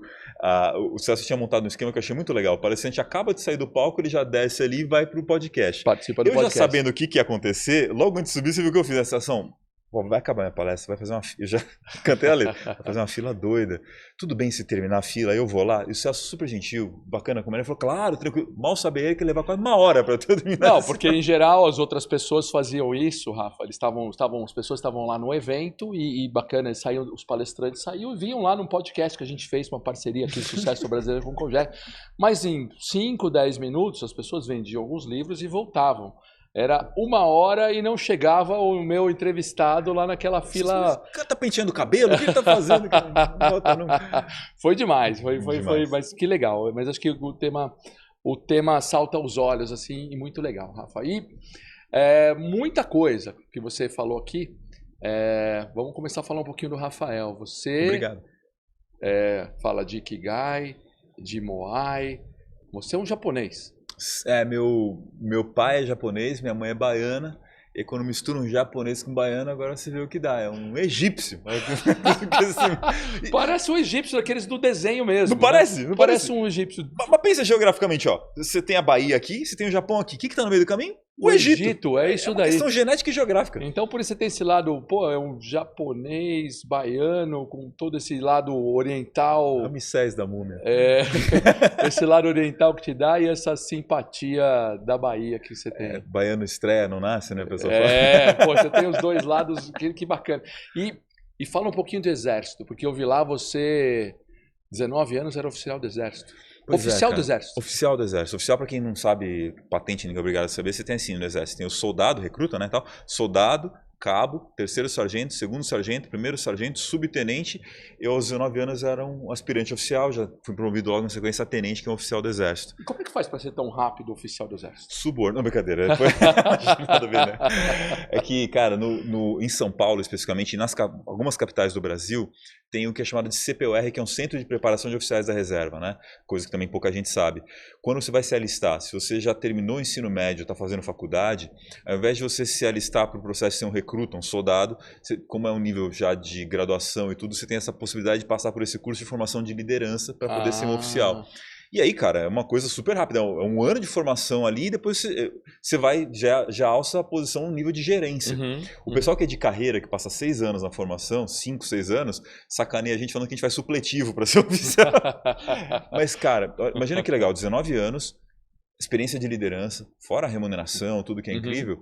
o Celso tinha montado um esquema que eu achei muito legal. O palestrante acaba de sair do palco, ele já desce ali e vai pro podcast. Participa do Eu podcast. já sabendo o que ia acontecer, logo antes de subir, você viu o que eu fiz nessa ação? Pô, vai acabar minha palestra, vai fazer uma fila. Eu já cantei a letra. Vai fazer uma fila doida. Tudo bem se terminar a fila, eu vou lá. E o Celso super gentil, bacana como ele falou, claro, tranquilo. Mal sabia ele que ia levar quase uma hora para terminar. Não, porque em geral as outras pessoas faziam isso, Rafa. As pessoas estavam lá no evento e bacana, os palestrantes saíam e vinham lá num podcast que a gente fez, uma parceria aqui, Sucesso Brasileiro com o Congerre. Mas em 5, 10 minutos as pessoas vendiam alguns livros e voltavam. Era 1 hora e não chegava o meu entrevistado lá naquela fila. O cara tá penteando o cabelo? O que ele tá fazendo? Foi demais, foi, Demais. mas que legal. Mas acho que o tema salta aos olhos, assim, e muito legal, Rafa. E muita coisa que você falou aqui. Vamos começar a falar um pouquinho do Rafael. Você Obrigado. fala de Ikigai, de Moai. Você é um japonês. Meu pai é japonês, minha mãe é baiana. E quando mistura um japonês com baiano, agora você vê o que dá. É um egípcio. Parece um egípcio daqueles do desenho mesmo. Não parece? Né? Não parece um egípcio. Mas pensa geograficamente, ó. Você tem a Bahia aqui, você tem o Japão aqui. O que tá no meio do caminho? O Egito. É isso daí. É uma questão genética e geográfica. Então, por isso você tem esse lado, é um japonês, baiano, com todo esse lado oriental. Ramsés da múmia. Esse lado oriental que te dá e essa simpatia da Bahia que você tem. Baiano estreia, não nasce, né, pessoal? Você tem os dois lados, que bacana. E fala um pouquinho do Exército, porque eu vi lá você, 19 anos, era oficial do Exército. Oficial do Exército. Oficial do Exército. Oficial, pra quem não sabe, patente, ninguém é obrigado a saber, você tem assim no Exército. Tem o soldado, recruta, né, tal. Soldado, cabo, 3º sargento, 2º sargento, 1º sargento, subtenente. Eu, aos 19 anos, era um aspirante oficial, já fui promovido logo na sequência a tenente, que é um oficial do Exército. E como é que faz pra ser tão rápido oficial do Exército? Suborno, não, brincadeira. Foi... Nada a ver, né? É que, cara, em São Paulo, especificamente, e algumas capitais do Brasil, tem o que é chamado de CPOR, que é um Centro de Preparação de Oficiais da Reserva, né? Coisa que também pouca gente sabe. Quando você vai se alistar, se você já terminou o ensino médio, está fazendo faculdade, ao invés de você se alistar para o processo de ser um recruta, um soldado, como é um nível já de graduação e tudo, você tem essa possibilidade de passar por esse curso de formação de liderança para poder ser um oficial. E aí, cara, é uma coisa super rápida. É um ano de formação ali e depois você vai, já alça a posição no nível de gerência. O pessoal que é de carreira, que passa 6 anos na formação, 5, 6 anos, sacaneia a gente falando que a gente faz supletivo para ser oficial. Mas, cara, imagina que legal, 19 anos, experiência de liderança, fora a remuneração, tudo que é incrível.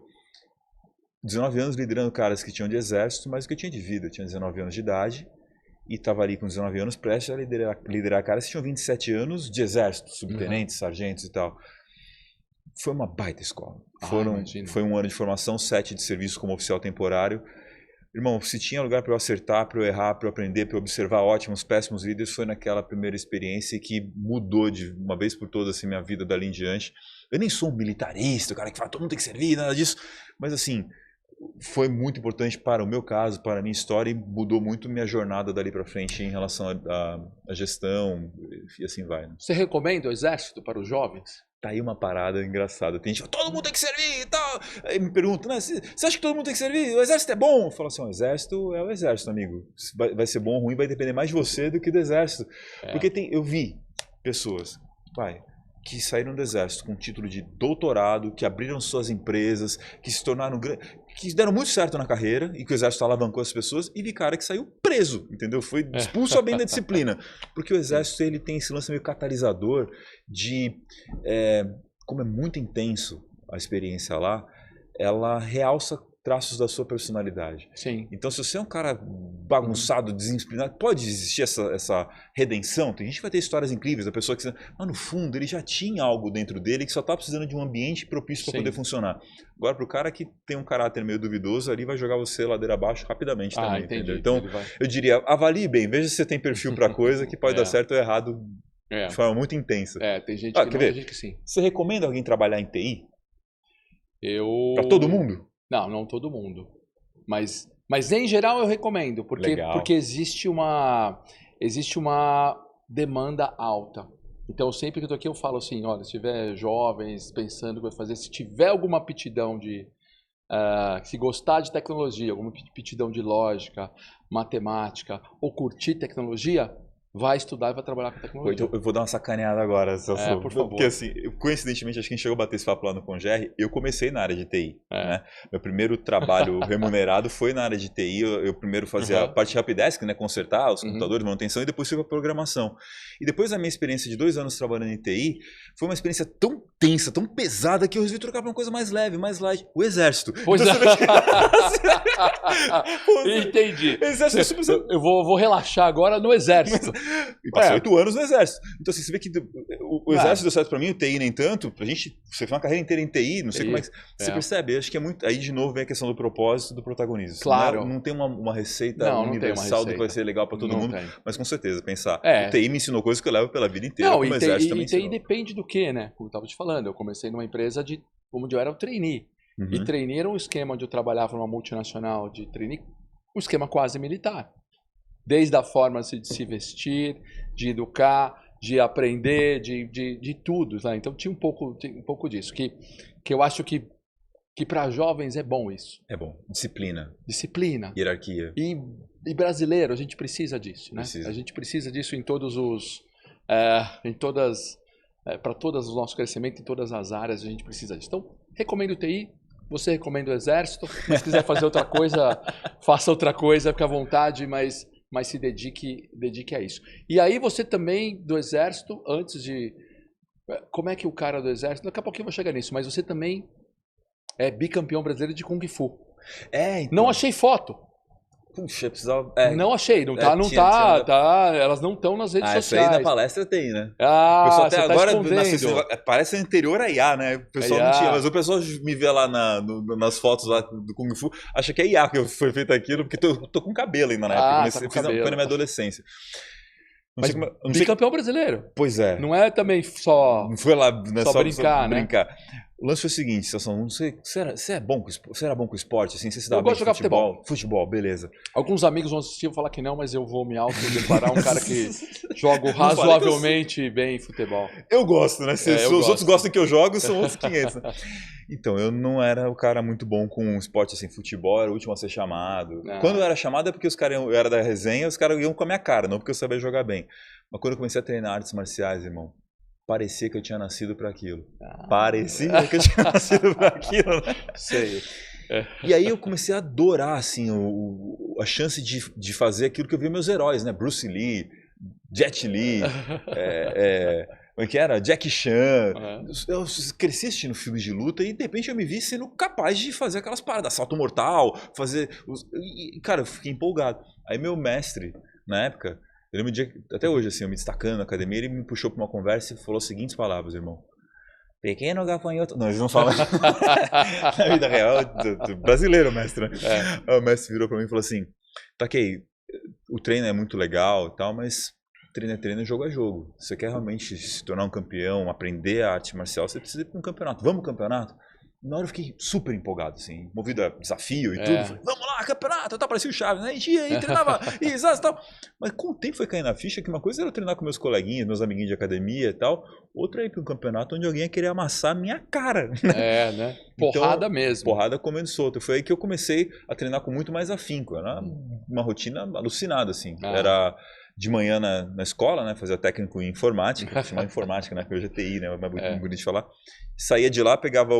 19 anos liderando caras que tinham de exército, mas o que eu tinha de vida. Eu tinha 19 anos de idade. E estava ali com 19 anos prestes a liderar caras que tinham 27 anos de exército, subtenentes, sargentos e tal. Foi uma baita escola. Foi um ano de formação, 7 de serviço como oficial temporário. Irmão, se tinha lugar para eu acertar, para eu errar, para eu aprender, para eu observar ótimos, péssimos líderes, foi naquela primeira experiência que mudou de uma vez por todas assim, minha vida dali em diante. Eu nem sou um militarista, o cara que fala todo mundo tem que servir, nada disso. Mas assim... foi muito importante para o meu caso, para a minha história e mudou muito minha jornada dali para frente em relação à gestão e assim vai. Né? Você recomenda o Exército para os jovens? Tá aí uma parada engraçada. Tem gente que fala, todo mundo tem que servir e tal. Aí me perguntam, né, você acha que todo mundo tem que servir? O Exército é bom? Eu falo assim, o Exército é o Exército, amigo. Vai ser bom ou ruim, vai depender mais de você do que do Exército. Porque eu vi pessoas, que saíram do Exército com título de doutorado, que abriram suas empresas, que se tornaram que deram muito certo na carreira e que o Exército alavancou as pessoas, e vi cara que saiu preso, entendeu? Foi expulso a bem da disciplina. Porque o Exército ele tem esse lance meio catalisador de... como é muito intenso a experiência lá, ela realça traços da sua personalidade. Sim. Então, se você é um cara bagunçado, disciplinado, pode existir essa redenção. Tem gente que vai ter histórias incríveis, a pessoa que... Mas, no fundo, ele já tinha algo dentro dele que só está precisando de um ambiente propício para poder funcionar. Agora, para o cara que tem um caráter meio duvidoso, ali vai jogar você ladeira abaixo rapidamente também. Entendi. Entendeu? Então, eu diria, avalie bem, veja se você tem perfil para coisa que pode dar certo ou errado de forma muito intensa. Tem gente que não, tem gente que sim. Você recomenda alguém trabalhar em TI? Para todo mundo? Não todo mundo. Mas em geral eu recomendo, porque existe uma demanda alta. Então, sempre que eu tô aqui, eu falo assim, olha, se tiver jovens pensando o que vai fazer, se tiver alguma aptidão se gostar de tecnologia, alguma aptidão de lógica, matemática, ou curtir tecnologia, vai estudar e vai trabalhar com tecnologia. Então, eu vou dar uma sacaneada agora, Celso. Por favor. Porque assim, coincidentemente, acho que a gente chegou a bater esse papo lá no Congerre, eu comecei na área de TI. Né? Meu primeiro trabalho remunerado foi na área de TI. Eu primeiro fazia a parte de helpdesk, né? Consertar os computadores, manutenção, e depois fui para programação. E depois da minha experiência de 2 anos trabalhando em TI, foi uma experiência tão tensa, tão pesada, que eu resolvi trocar para uma coisa mais leve, mais light. O Exército. Pois então, Entendi. Exército, eu vou relaxar agora no Exército. E passei 8 anos no Exército. Então, assim, você vê que o Exército deu certo pra mim, o TI nem tanto. Pra gente, você fez uma carreira inteira em TI, não sei como é que... Você percebe? Acho que é muito... Aí, de novo, vem a questão do propósito e do protagonismo. Claro. Não tem uma receita universal do que vai ser legal pra todo mundo. Mas, com certeza, pensar. O TI me ensinou coisas que eu levo pela vida inteira, como o Exército também ensinou. E TI depende do quê, né? Como eu tava te falando, eu comecei numa empresa onde eu era o trainee. E trainee era um esquema onde eu trabalhava numa multinacional de trainee, um esquema quase militar. Desde a forma de se vestir, de educar, de aprender, de tudo. Tá? Então tinha um pouco disso. Que eu acho que para jovens é bom isso. É bom. Disciplina. Hierarquia. E brasileiro, a gente precisa disso. Né? A gente precisa disso em todos os... para todos os nossos crescimentos, em todas as áreas, a gente precisa disso. Então, recomendo o TI. Você recomenda o Exército. Mas se quiser fazer outra coisa, faça outra coisa, fique à vontade, mas se dedique a isso. E aí você também, do Exército, antes de... Como é que o cara do Exército... Daqui a pouquinho eu vou chegar nisso, mas você também é bicampeão brasileiro de Kung Fu. Então... Não achei foto. Puxa, precisava... Não achei, elas não estão nas redes sociais. Isso aí na palestra tem, né? O pessoal até agora escondendo. parece anterior a IA, né? O pessoal não tinha, mas o pessoal me vê lá nas fotos lá do Kung Fu, acha que é IA que foi feito aquilo, porque tô com cabelo ainda na época, foi na minha adolescência. Mas bicampeão brasileiro. Pois é. Não é também só... Não foi lá, né, só brincar, né? O lance foi o seguinte, Sansão, você era bom com esporte, assim, você se dava bem de futebol. Futebol, beleza. Alguns amigos vão assistir e vão falar que não, mas eu vou me autodeclarar um cara que joga razoavelmente bem futebol. Eu gosto, né? Se os outros gostam que eu jogo, são outros 500. Né? Então, eu não era o cara muito bom com esporte, assim, futebol, era o último a ser chamado. Quando eu era chamado é porque eu era da resenha, os caras iam com a minha cara, não porque eu sabia jogar bem. Mas quando eu comecei a treinar artes marciais, irmão, parecia que eu tinha nascido para aquilo. Parecia que eu tinha nascido para aquilo, né? Sei. E aí eu comecei a adorar, assim, a chance de fazer aquilo que eu vi meus heróis, né? Bruce Lee, Jet Li, como é que era? Jackie Chan. Eu cresci assistindo filmes de luta e de repente eu me vi sendo capaz de fazer aquelas paradas, assalto mortal, E, cara, eu fiquei empolgado. Aí meu mestre, na época... Eu lembro de até hoje, assim, eu me destacando na academia, ele me puxou para uma conversa e falou as seguintes palavras, irmão. Pequeno gafanhoto... Não, eles não falam na vida real, brasileiro, mestre, né? O mestre virou para mim e falou assim, Takei, o treino é muito legal e tal, mas treino é treino, jogo é jogo. Você quer realmente se tornar um campeão, aprender a arte marcial, você precisa ir para um campeonato. Vamos pro campeonato? Na hora eu fiquei super empolgado, assim, movido a desafio e tudo. Falei, vamos lá, campeonato, tal, parecia o Chaves, né? A gente ia e treinava, e tal. Mas com o tempo foi caindo na ficha que uma coisa era treinar com meus coleguinhas, meus amiguinhos de academia e tal. Outra é ir para um campeonato onde alguém ia querer amassar a minha cara. Né? Porrada então, mesmo. Porrada comendo solto. Foi aí que eu comecei a treinar com muito mais afinco. Era uma rotina alucinada, assim. Era... de manhã na escola, né, fazia técnico em informática, chamava informática, né, que hoje é TI, né, mas muito bonito de falar. Saía de lá, pegava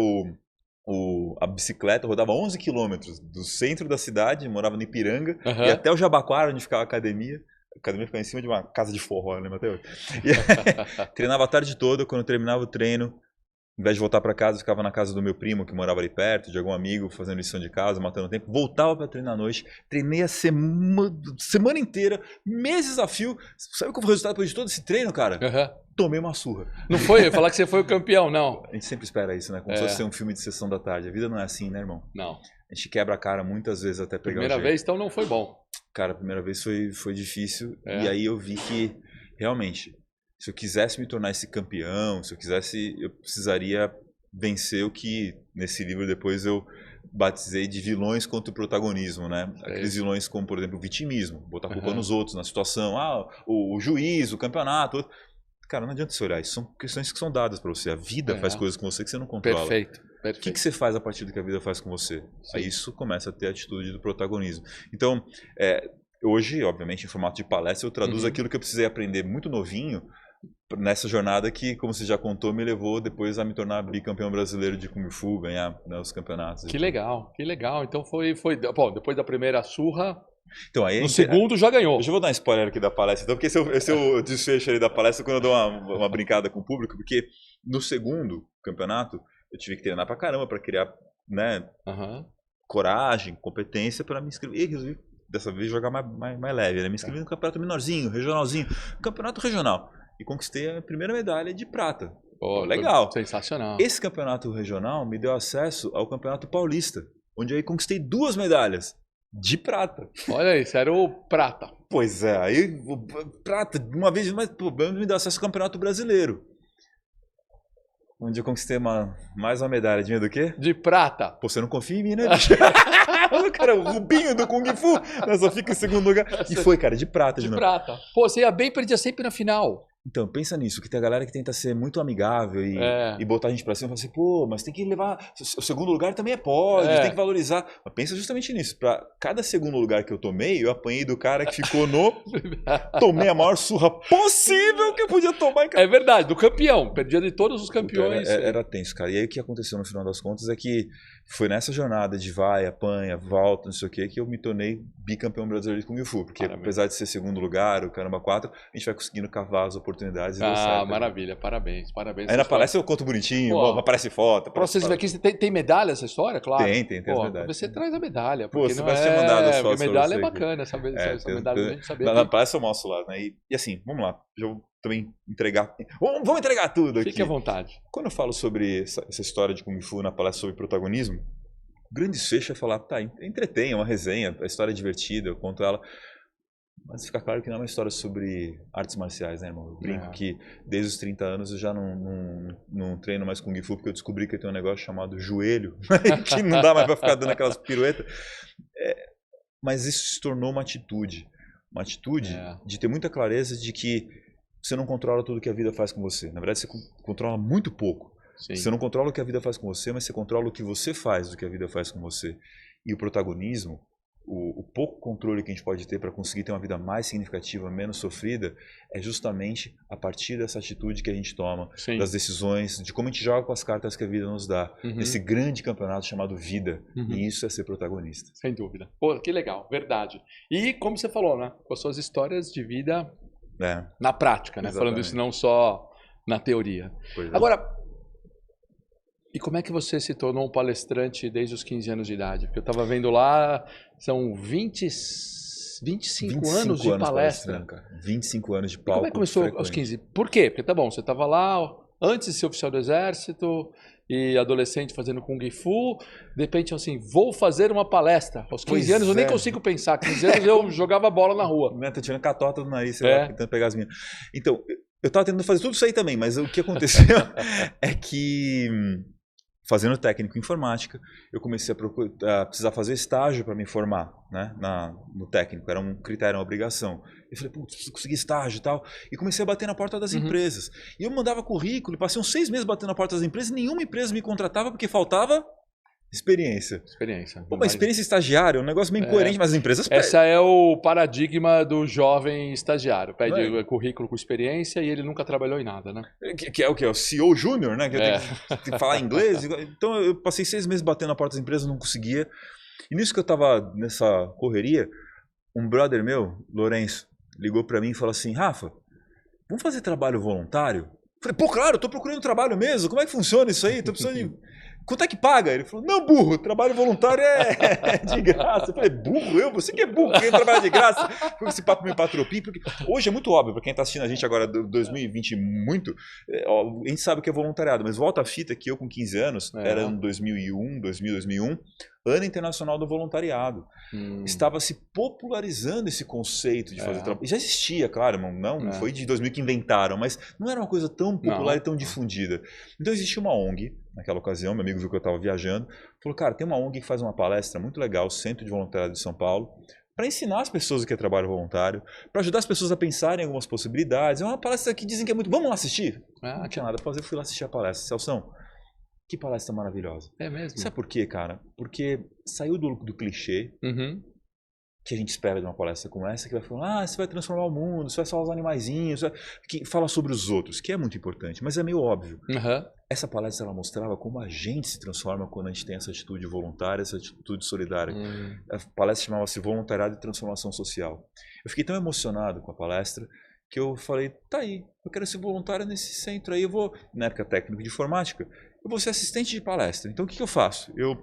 a bicicleta, rodava 11 quilômetros do centro da cidade, morava no Ipiranga, e até o Jabaquara, onde ficava a academia. A academia ficava em cima de uma casa de forró, eu lembro até hoje. Treinava a tarde toda, quando eu terminava o treino, ao invés de voltar para casa, eu ficava na casa do meu primo, que morava ali perto, de algum amigo, fazendo lição de casa, matando tempo. Voltava para treinar à noite, treinei a semana inteira, meses a fio. Sabe qual foi o resultado depois de todo esse treino, cara? Tomei uma surra. Não foi? Eu ia falar que você foi o campeão, não. A gente sempre espera isso, né? Como se fosse um filme de sessão da tarde. A vida não é assim, né, irmão? Não. A gente quebra a cara muitas vezes até pegar Primeira vez, então não foi bom. Cara, a primeira vez foi difícil. E aí eu vi que, realmente, se eu quisesse me tornar esse campeão, se eu quisesse, eu precisaria vencer o que, nesse livro, depois eu batizei de vilões contra o protagonismo, né? Aqueles vilões como, por exemplo, o vitimismo, botar a culpa nos outros, na situação, o juiz, o campeonato. Cara, não adianta você olhar, isso são questões que são dadas para você. A vida faz coisas com você que você não controla. Perfeito. O que você faz a partir do que a vida faz com você? Sim. Aí isso começa a ter a atitude do protagonismo. Então, hoje, obviamente, em formato de palestra, eu traduzo aquilo que eu precisei aprender muito novinho nessa jornada que, como você já contou, me levou depois a me tornar bicampeão brasileiro de Kung Fu, ganhar, né, os campeonatos. Que legal, que legal. Então foi bom, depois da primeira surra, então, aí no segundo já ganhou. Eu já vou dar um spoiler aqui da palestra, então, porque esse é o desfecho ali da palestra quando eu dou uma brincada com o público, porque no segundo campeonato eu tive que treinar pra caramba pra criar, né, coragem, competência para me inscrever. E resolvi dessa vez jogar mais leve, né? Me inscrevi no campeonato menorzinho, regionalzinho, campeonato regional. E conquistei a primeira medalha de prata. Pô, legal. Sensacional. Esse campeonato regional me deu acesso ao campeonato paulista, onde aí conquistei 2 medalhas de prata. Olha isso, era o prata. Pois é, aí prata, uma vez mais, me deu acesso ao campeonato brasileiro. Onde eu conquistei mais uma medalha de quê? De prata. Pô, você não confia em mim, né, bicho? O cara, o Rubinho do Kung Fu, só fica em segundo lugar. E foi, cara, de prata de novo. Prata. Pô, você ia bem, perdia sempre na final. Então, pensa nisso, que tem a galera que tenta ser muito amigável e botar a gente pra cima e falar assim, pô, mas tem que levar, o segundo lugar também é pódio, tem que valorizar. Mas pensa justamente nisso, pra cada segundo lugar que eu tomei, eu apanhei do cara que ficou tomei a maior surra possível que eu podia tomar. É verdade, do campeão, perdia de todos os campeões. Era tenso, cara. E aí o que aconteceu no final das contas é que foi nessa jornada de vai, apanha, volta, não sei o que eu me tornei bicampeão brasileiro de Kung Fu. Porque apesar de ser segundo lugar, o caramba 4, a gente vai conseguindo cavar as oportunidades. Maravilha, parabéns. Aí na palestra eu conto bonitinho, aparece foto. Pra vocês verem aqui, tem medalha essa história? Claro. Tem as medalhas. Você traz a medalha. Pô, você vai ter mandado as fotos. Medalha é bacana, essa medalha a gente sabia. Na palestra eu mostro lá, né? E assim, vamos lá. Já vou também entregar. Vamos entregar tudo aqui. Fique à vontade. Quando eu falo sobre essa história de Kung Fu na palestra sobre protagonismo, o grande desfecho é falar, tá, entretém, é uma resenha, a história é divertida, eu conto ela. Mas fica claro que não é uma história sobre artes marciais, né, irmão? Eu brinco que desde os 30 anos eu já não treino mais Kung Fu, porque eu descobri que eu tenho um negócio chamado joelho, que não dá mais pra ficar dando aquelas piruetas. Mas isso se tornou uma atitude de ter muita clareza de que você não controla tudo que a vida faz com você. Na verdade, você controla muito pouco. Sim. Você não controla o que a vida faz com você, mas você controla o que você faz do que a vida faz com você. E o protagonismo, o pouco controle que a gente pode ter para conseguir ter uma vida mais significativa, menos sofrida, é justamente a partir dessa atitude que a gente toma, das decisões, de como a gente joga com as cartas que a vida nos dá, nesse grande campeonato chamado vida. E isso é ser protagonista. Sem dúvida. Pô, que legal, verdade. E como você falou, né, com as suas histórias de vida na prática, né? Falando isso não só na teoria. Agora, e como é que você se tornou um palestrante desde os 15 anos de idade? Porque eu estava vendo lá, são 25 anos de palestra. Cara. 25 anos de palco. E como é que começou aos 15? Por quê? Porque tá bom, você estava lá antes de ser oficial do exército e adolescente fazendo Kung Fu, de repente assim, vou fazer uma palestra. Aos 15 anos eu nem consigo pensar, 15 anos eu jogava bola na rua. Tô tirando catota do nariz, sei lá, tentando pegar as minhas. Então, eu estava tentando fazer tudo isso aí também, mas o que aconteceu é que, fazendo técnico em informática, eu comecei a precisar fazer estágio para me formar, né, no técnico, era um critério, uma obrigação. Eu falei, putz, preciso conseguir estágio e tal, e comecei a bater na porta das empresas. E eu mandava currículo, passei uns 6 meses batendo na porta das empresas, e nenhuma empresa me contratava porque faltava experiência. Pô, mas experiência estagiária é um negócio bem incoerente, mas as empresas pedem. Essa é o paradigma do jovem estagiário. Pede currículo com experiência e ele nunca trabalhou em nada, né? Que é o que? É o CEO Júnior, né? Que eu tenho que falar inglês. Então eu passei 6 meses batendo na porta das empresas, não conseguia. E nisso que eu tava nessa correria, um brother meu, Lourenço, ligou pra mim e falou assim, Rafa, vamos fazer trabalho voluntário? Eu falei, pô, claro, eu tô procurando trabalho mesmo. Como é que funciona isso aí? Tô precisando de... Quanto é que paga? Ele falou, não, burro, trabalho voluntário é de graça. Eu falei, burro? Você que é burro, quem trabalha de graça? Com esse papo meio patropim, porque hoje é muito óbvio, para quem está assistindo a gente agora, 2020 muito, a gente sabe que é voluntariado, mas volta a fita que eu com 15 anos, era em 2001, Ano Internacional do Voluntariado. Estava se popularizando esse conceito de fazer trabalho. Já existia, claro, não foi de 2000 que inventaram, mas não era uma coisa tão popular e tão difundida. Então existia uma ONG, naquela ocasião, meu amigo viu que eu estava viajando, falou, cara, tem uma ONG que faz uma palestra muito legal, Centro de Voluntariado de São Paulo, para ensinar as pessoas o que é trabalho voluntário, para ajudar as pessoas a pensarem em algumas possibilidades. É uma palestra que dizem que é muito... Vamos lá assistir? Não tinha nada para fazer, eu fui lá assistir a palestra. Celção, que palestra maravilhosa. É mesmo? Sabe por quê, cara? Porque saiu do clichê que a gente espera de uma palestra como essa, que vai falar, você vai transformar o mundo, você vai salvar os animaizinhos, que fala sobre os outros, que é muito importante, mas é meio óbvio. Essa palestra ela mostrava como a gente se transforma quando a gente tem essa atitude voluntária, essa atitude solidária. A palestra chamava-se Voluntariado e Transformação Social. Eu fiquei tão emocionado com a palestra que eu falei, tá aí, eu quero ser voluntário nesse centro aí, eu vou, na época técnico de informática, eu vou ser assistente de palestra. Então o que eu faço? Eu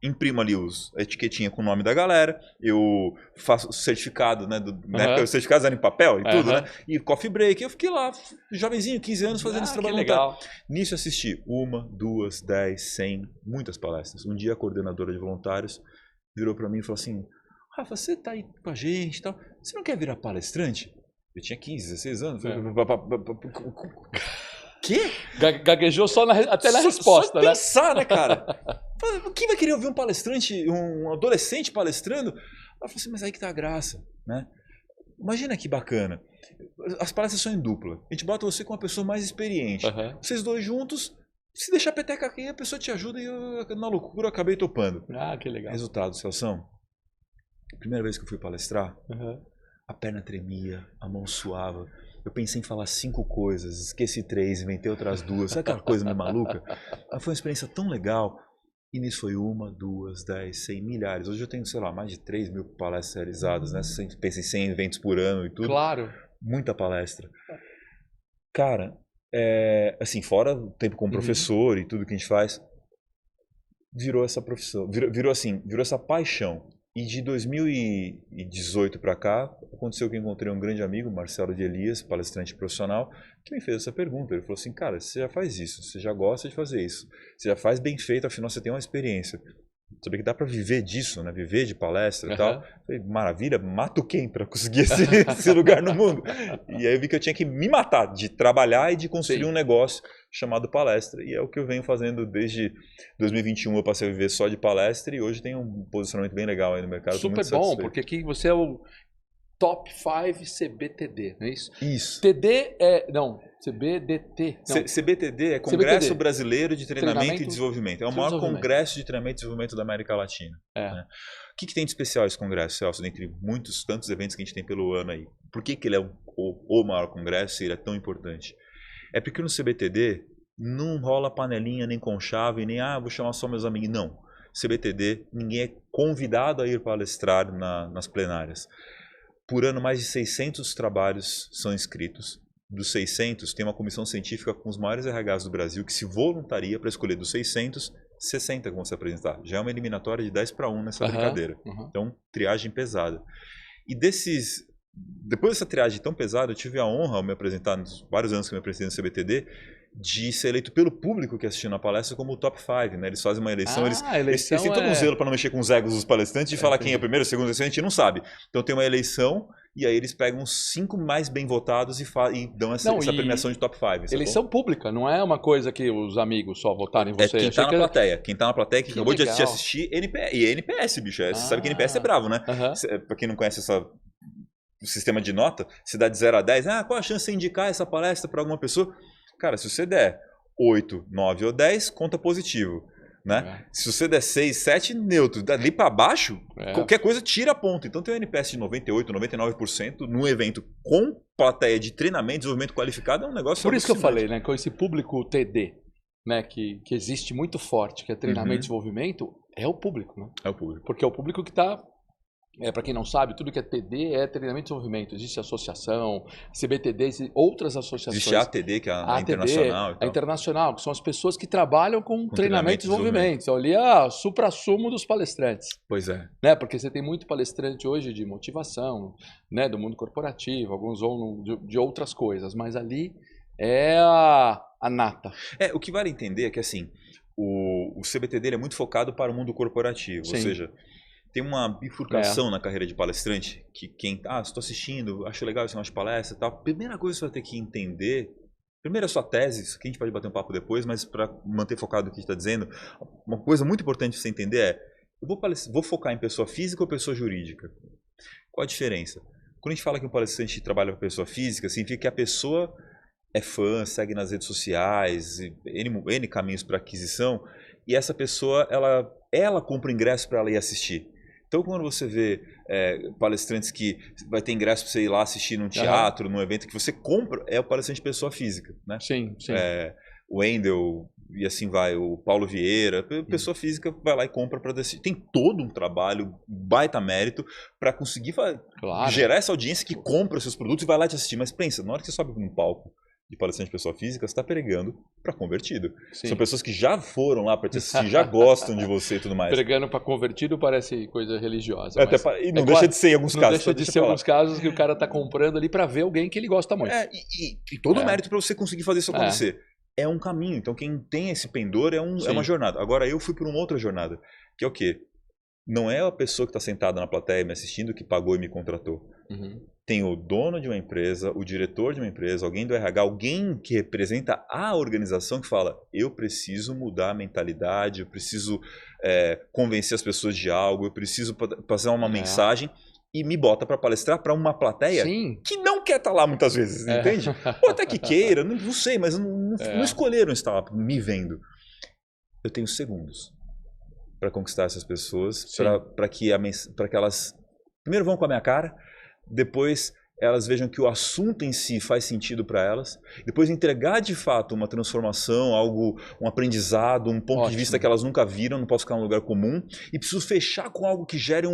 imprimo ali a etiquetinha com o nome da galera, eu faço o certificado, né? Na época os certificados eram em papel e tudo, né? E coffee break. Eu fiquei lá, jovenzinho, 15 anos, fazendo esse trabalho voluntário. Nisso eu assisti 1, 2, 10, 100, muitas palestras. Um dia a coordenadora de voluntários virou para mim e falou assim, Rafa, você tá aí com a gente e tal, você não quer virar palestrante? Eu tinha 15, 16 anos. Quê? Gaguejou só até na resposta, né? Pensar, né, cara? Quem vai querer ouvir um palestrante, um adolescente palestrando? Ela falou assim, mas aí que tá a graça, né? Imagina que bacana. As palestras são em dupla. A gente bota você com uma pessoa mais experiente. Vocês dois juntos, se deixar a peteca aqui, a pessoa te ajuda e eu, na loucura, acabei topando. Que legal. Resultado, Celção. Primeira vez que eu fui palestrar, a perna tremia, a mão suava. Eu pensei em falar 5 coisas, esqueci 3, inventei outras 2. Sabe aquela coisa meio maluca? Foi uma experiência tão legal. E nisso foi 1, 2, 10, 100, milhares. Hoje eu tenho, sei lá, mais de 3 mil palestras realizadas, né? Você pensa em 100 eventos por ano e tudo. Claro. Muita palestra. Cara, assim, fora o tempo como professor e tudo que a gente faz, virou essa profissão, virou essa paixão. E de 2018 para cá, aconteceu que eu encontrei um grande amigo, Marcelo de Elias, palestrante profissional, que me fez essa pergunta. Ele falou assim, cara, você já faz isso, você já gosta de fazer isso, você já faz bem feito, afinal você tem uma experiência. Sabia que dá para viver disso, né? Viver de palestra e tal. Falei, maravilha, mato quem para conseguir esse lugar no mundo? E aí eu vi que eu tinha que me matar de trabalhar e de construir um negócio chamado palestra. E é o que eu venho fazendo desde 2021. Eu passei a viver só de palestra e hoje tenho um posicionamento bem legal aí no mercado. Super bom, porque aqui você é o Top 5 CBTD, não é isso? Isso. TD não, CBDT. Não. CBTD é Congresso Brasileiro de Treinamento e Desenvolvimento. É o maior congresso de treinamento e desenvolvimento da América Latina. Né? O que tem de especial esse congresso, Celso, dentre tantos eventos que a gente tem pelo ano aí? Por que ele é o maior congresso e ele é tão importante? É porque no CBTD não rola panelinha, nem conchave, nem vou chamar só meus amigos. Não. CBTD, ninguém é convidado a ir palestrar nas plenárias. Por ano, mais de 600 trabalhos são inscritos. Dos 600, tem uma comissão científica com os maiores RHs do Brasil que se voluntaria para escolher dos 600, 60 que vão se apresentar. Já é uma eliminatória de 10-1 nessa brincadeira. Então, triagem pesada. E depois dessa triagem tão pesada, eu tive a honra, ao me apresentar, nos vários anos que eu me apresentei no CBTD, de ser eleito pelo público que assistiu na palestra como o top 5, né? Eles fazem uma eleição, eles têm todo um zelo para não mexer com os egos dos palestrantes de falar quem é o primeiro, o segundo, o terceiro, a gente não sabe. Então tem uma eleição e aí eles pegam os 5 mais bem votados e dão essa premiação de top 5. Eleição pública, não é uma coisa que os amigos só votaram em você. Quem tá na plateia. Quem tá na plateia, que acabou de assistir, NPS, bicho. Você sabe que NPS é bravo, né? Pra quem não conhece o sistema de nota, se dá de 0 a 10, qual a chance de você indicar essa palestra para alguma pessoa? Cara, se você der 8, 9 ou 10, conta positivo, né? Se você der 6, 7, neutro. Dali para baixo, qualquer coisa tira ponto. Então tem um NPS de 98, 99% num evento com plateia de treinamento, desenvolvimento qualificado, é um negócio... Por isso que eu falei, né? Com esse público TD, né? Que existe muito forte, que é treinamento e desenvolvimento, é o público, né? É o público. Porque é o público que está... para quem não sabe, tudo que é TD é treinamento e desenvolvimento. Existe associação, CBTD, outras associações. Existe a ATD, que é a internacional. A internacional, que são as pessoas que trabalham com treinamento e desenvolvimento. Então, ali é o supra-sumo dos palestrantes. Pois é. Né? Porque você tem muito palestrante hoje de motivação, né? Do mundo corporativo, alguns vão de outras coisas, mas ali é a nata. O que vale entender é que assim, o CBTD é muito focado para o mundo corporativo, ou seja... Tem uma bifurcação na carreira de palestrante que quem estou assistindo, acho legal esse negócio de palestra e tal. Primeira coisa que você vai ter que entender, primeiro a sua tese, que a gente pode bater um papo depois, mas para manter focado no que a gente está dizendo, uma coisa muito importante você entender eu vou focar em pessoa física ou pessoa jurídica? Qual a diferença? Quando a gente fala que um palestrante trabalha com pessoa física, significa que a pessoa é fã, segue nas redes sociais, N caminhos para aquisição, e essa pessoa, ela compra ingresso para ela ir assistir. Então, quando você vê palestrantes que vai ter ingresso para você ir lá assistir num teatro, num evento que você compra, é o palestrante pessoa física, né? Sim, sim. O Wendel, e assim vai, o Paulo Vieira, pessoa física vai lá e compra para assistir. Tem todo um trabalho, baita mérito, para conseguir gerar essa audiência que compra os seus produtos e vai lá te assistir. Mas pensa, na hora que você sobe num palco de palestrante de pessoa física, você está pregando para convertido. Sim. São pessoas que já foram lá para te assistir, já gostam de você e tudo mais. Pregando para convertido parece coisa religiosa. E não deixa de ser em alguns casos. Não deixa de ser em alguns casos que o cara está comprando ali para ver alguém que ele gosta muito. E todo o mérito para você conseguir fazer isso acontecer. É um caminho. Então quem tem esse pendor é uma jornada. Agora eu fui por uma outra jornada, que é o quê? Não é a pessoa que está sentada na plateia me assistindo que pagou e me contratou. Tem o dono de uma empresa, o diretor de uma empresa, alguém do RH, alguém que representa a organização que fala, eu preciso mudar a mentalidade, eu preciso convencer as pessoas de algo, eu preciso passar uma mensagem e me bota para palestrar para uma plateia que não quer estar lá muitas vezes, entende? Ou até que queira, não sei, mas não escolheram estar me vendo. Eu tenho segundos para conquistar essas pessoas, para que elas primeiro vão com a minha cara, depois elas vejam que o assunto em si faz sentido para elas, depois entregar de fato uma transformação, algo, um aprendizado, um ponto de vista que elas nunca viram, não posso ficar num lugar comum, e preciso fechar com algo que gere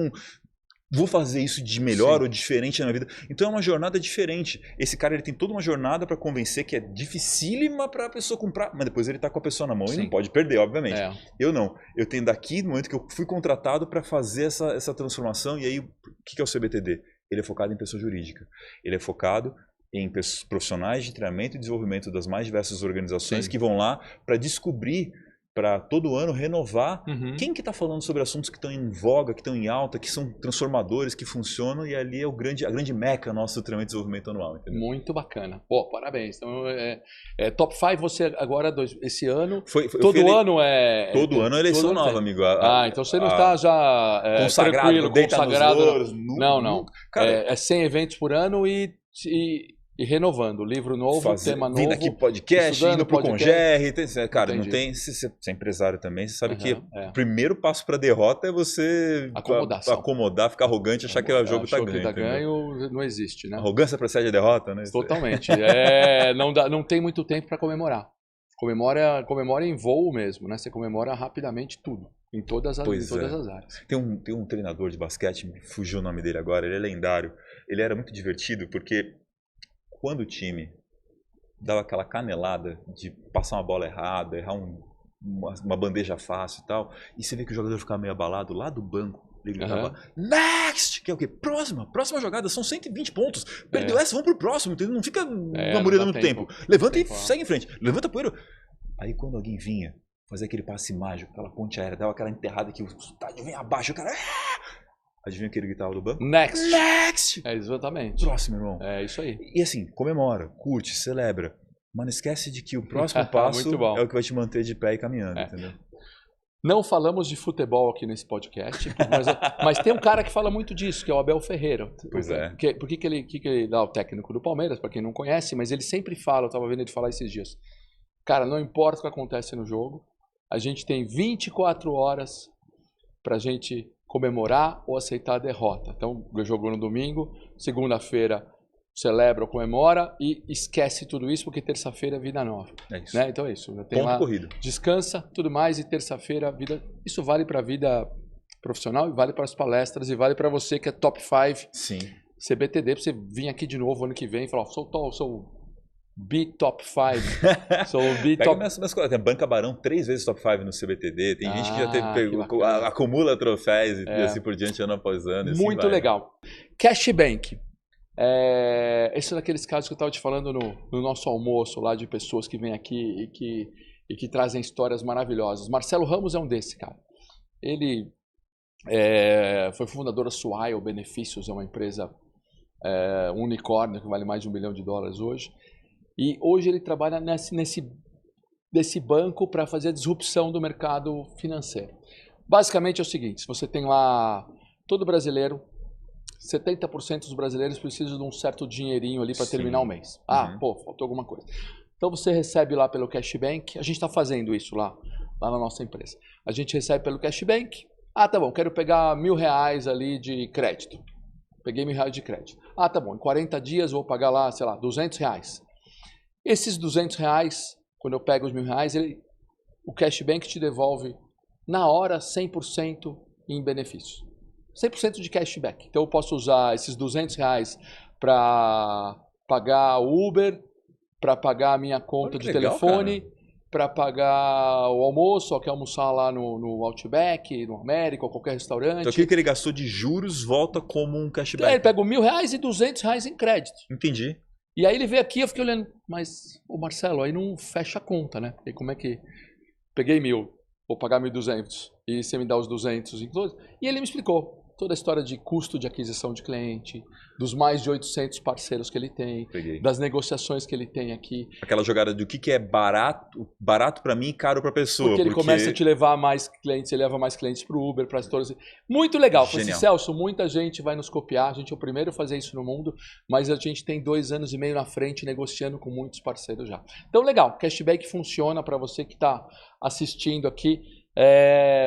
vou fazer isso de melhor ou diferente na minha vida. Então é uma jornada diferente. Esse cara ele tem toda uma jornada para convencer que é dificílima para a pessoa comprar, mas depois ele está com a pessoa na mão e não pode perder, obviamente. Eu não. Eu tenho daqui, no momento que eu fui contratado para fazer essa transformação, e aí o que é o CBTD? Ele é focado em pessoa jurídica. Ele é focado em profissionais de treinamento e desenvolvimento das mais diversas organizações que vão lá para descobrir, para todo ano renovar quem que está falando sobre assuntos que estão em voga, que estão em alta, que são transformadores, que funcionam, e ali é a grande meca nosso treinamento e desenvolvimento anual. Entendeu? Muito bacana. Pô, parabéns. Então, Top 5 você agora, esse ano, todo ano é... Todo ano é eleição nova, amigo. Então você não está já consagrado, consagrado. Não. Cara, é 100 eventos por ano e renovando, livro novo, tema novo. Vindo aqui podcast, indo pro Congerre. Cara, não tem. Se você é empresário também, você sabe que o primeiro passo para derrota é você acomodar, ficar arrogante, achar que o jogo tá ganho. Tá ganho não existe, né? Arrogância precede a derrota, né? Totalmente. Não tem muito tempo para comemorar. Comemora em voo mesmo, né? Você comemora rapidamente tudo. Em todas as áreas. Tem um treinador de basquete, me fugiu o nome dele agora, ele é lendário. Ele era muito divertido porque quando o time dava aquela canelada de passar uma bola errada, errar uma bandeja fácil e tal, e você vê que o jogador ficava meio abalado, lá do banco, ele gritava, next! Que é o quê? Próxima jogada, são 120 pontos. Perdeu essa, vamos pro próximo, entendeu? Não fica na muralha muito tempo. Levanta e segue em frente. Levanta a poeira. Aí quando alguém vinha fazer aquele passe mágico, aquela ponte aérea, dava aquela enterrada que o estádio vem abaixo, o cara... Adivinha o que ele gritava do banco? Next! Exatamente. Próximo, irmão. É isso aí. E assim, comemora, curte, celebra. Mas não esquece de que o próximo passo é o que vai te manter de pé e caminhando, entendeu? Não falamos de futebol aqui nesse podcast, mas tem um cara que fala muito disso, que é o Abel Ferreira. Pois é. Por que ele dá o técnico do Palmeiras, para quem não conhece, mas ele sempre fala, eu estava vendo ele falar esses dias. Cara, não importa o que acontece no jogo, a gente tem 24 horas para a gente comemorar ou aceitar a derrota. Então, jogou no domingo, segunda-feira celebra ou comemora e esquece tudo isso porque terça-feira é vida nova. É isso. Né? Então é isso. Tem ponto corrido. Descansa, tudo mais, e terça-feira vida... Isso vale para a vida profissional e vale para as palestras e vale para você que é top 5 CBTD, para você vir aqui de novo ano que vem e falar, sou B-Top 5. Sou B-Top... Tem Banca Barão 3 vezes top 5 no CBTD. Tem gente que já acumula troféus e assim por diante, ano após ano. Muito assim legal. Cashbank. Esse é daqueles casos que eu estava te falando no nosso almoço lá de pessoas que vêm aqui e que trazem histórias maravilhosas. Marcelo Ramos é um desse, cara. Ele foi fundador da Swile Benefícios, é uma empresa um unicórnio que vale mais de $1 bilhão hoje. E hoje ele trabalha nesse banco para fazer a disrupção do mercado financeiro. Basicamente é o seguinte, se você tem lá todo brasileiro 70% dos brasileiros precisam de um certo dinheirinho ali para Sim. terminar o mês. Pô, faltou alguma coisa. Então você recebe lá pelo Cashbank, a gente está fazendo isso lá na nossa empresa. A gente recebe pelo Cashbank, tá bom, quero pegar R$1.000 ali de crédito. Peguei R$1.000 de crédito. Tá bom, em 40 dias eu vou pagar lá, sei lá, R$200. Esses R$200, quando eu pego os R$1.000, o Cashbank te devolve na hora 100% em benefícios. 100% de cashback. Então eu posso usar esses R$200 para pagar o Uber, para pagar a minha conta de telefone, para pagar o almoço, ou quer almoçar lá no Outback, no América, ou qualquer restaurante. Então aquilo que ele gastou de juros volta como um cashback. Então, ele pega R$1.000 e R$200 em crédito. Entendi. E aí ele veio aqui, eu fiquei olhando, mas, Marcelo, aí não fecha a conta, né? E como é que... Peguei 1.000, vou pagar 1.200, e você me dá os 200 em todos. E ele me explicou toda a história de custo de aquisição de cliente, dos mais de 800 parceiros que ele tem, das negociações que ele tem aqui. Aquela jogada do que é barato para mim e caro para a pessoa. Porque ele começa a te levar mais clientes, ele leva mais clientes para o Uber, para as torres. Muito legal. Falei assim, Celso, muita gente vai nos copiar, a gente é o primeiro a fazer isso no mundo, mas a gente tem 2 anos e meio na frente negociando com muitos parceiros já. Então, legal, cashback funciona para você que está assistindo aqui.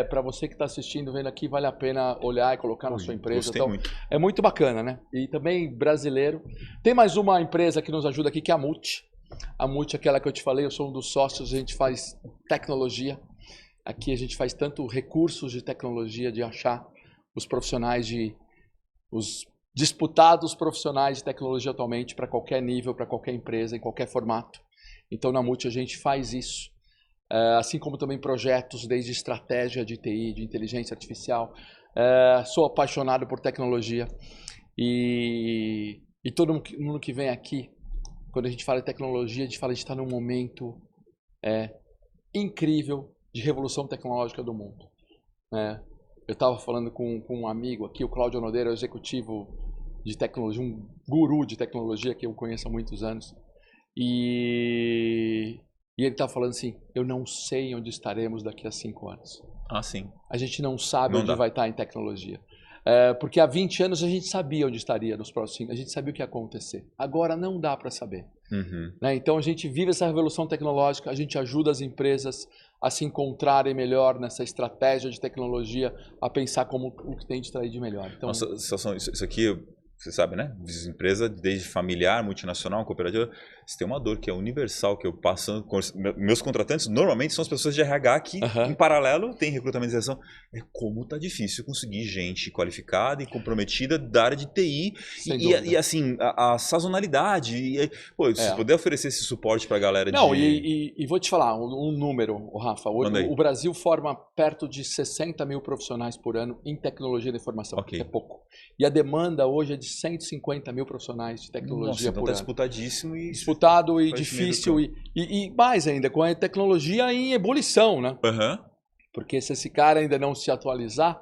Para você que está assistindo, vendo aqui, vale a pena olhar e colocar na sua empresa. Então, muito. É muito bacana, né? E também brasileiro. Tem mais uma empresa que nos ajuda aqui, que é a Multi. A Multi é aquela que eu te falei, eu sou um dos sócios, a gente faz tecnologia. Aqui a gente faz tanto recursos de tecnologia, de achar os profissionais, os disputados profissionais de tecnologia atualmente para qualquer nível, para qualquer empresa, em qualquer formato. Então na Multi a gente faz isso. Assim como também projetos desde estratégia de TI, de inteligência artificial. Sou apaixonado por tecnologia e todo mundo que vem aqui, quando a gente fala de tecnologia, a gente está num momento incrível de revolução tecnológica do mundo. Eu estava falando com um amigo aqui, o Cláudio Nodeira, executivo de tecnologia, um guru de tecnologia que eu conheço há muitos anos. E ele está falando assim, eu não sei onde estaremos daqui a 5 anos. Sim. A gente não sabe onde vai estar em tecnologia. Porque há 20 anos a gente sabia onde estaria nos próximos 5 anos, a gente sabia o que ia acontecer. Agora não dá para saber. Então a gente vive essa revolução tecnológica, a gente ajuda as empresas a se encontrarem melhor nessa estratégia de tecnologia, a pensar como o que tem de extrair de melhor. Então, nossa, isso aqui... Você sabe, né? Empresa desde familiar, multinacional, cooperativa, você tem uma dor que é universal, que eu passo com meus contratantes, normalmente são as pessoas de RH que, em paralelo, tem recrutamento e seleção. É como tá difícil conseguir gente qualificada e comprometida da área de TI. E assim, a sazonalidade. Se puder oferecer esse suporte para a galera e vou te falar um número, Rafa. O Brasil forma perto de 60 mil profissionais por ano em tecnologia da informação, que é pouco. E a demanda hoje é de 150 mil profissionais de tecnologia por ano. Disputadíssimo. Disputado e difícil. E mais ainda, com a tecnologia em ebulição, né? Porque se esse cara ainda não se atualizar,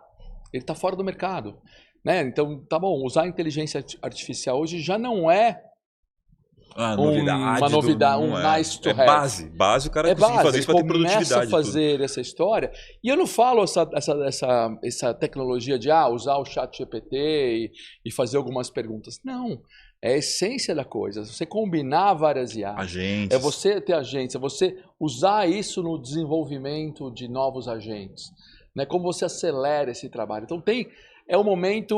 ele está fora do mercado. Né? Então, tá bom, usar a inteligência artificial hoje já não é uma novidade, nice to have. Base, o cara consegue fazer isso para ter produtividade. Começa a fazer essa história. E eu não falo essa tecnologia de usar o chat GPT e fazer algumas perguntas. Não. É a essência da coisa. Você combinar várias IAs. Agentes. É você ter agentes. É você usar isso no desenvolvimento de novos agentes. Né? Como você acelera esse trabalho. Então é um momento...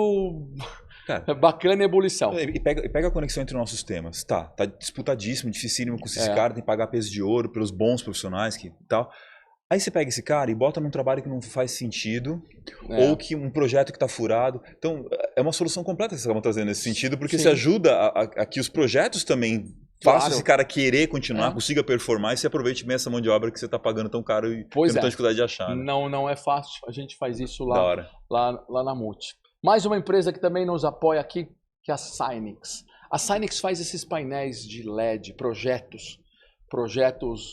Cara, bacana e ebulição. E pega a conexão entre nossos temas. Tá disputadíssimo, dificílimo com esse cara, tem que pagar peso de ouro pelos bons profissionais que tal. Aí você pega esse cara e bota num trabalho que não faz sentido, ou que um projeto que está furado. Então, é uma solução completa que você está trazendo nesse sentido, porque você ajuda a que os projetos também façam esse cara querer continuar, consiga performar e se aproveite bem essa mão de obra que você está pagando tão caro e tendo tanta dificuldade de achar. Né? Não é fácil, a gente faz isso lá na Multi. Mais uma empresa que também nos apoia aqui, que é a Cynix. A Cynix faz esses painéis de LED, projetos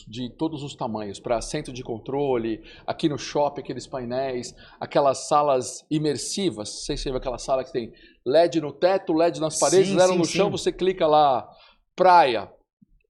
de todos os tamanhos, para centro de controle, aqui no shopping, aqueles painéis, aquelas salas imersivas. Você vê aquela sala que tem LED no teto, LED nas paredes, LED no chão, você clica lá, praia,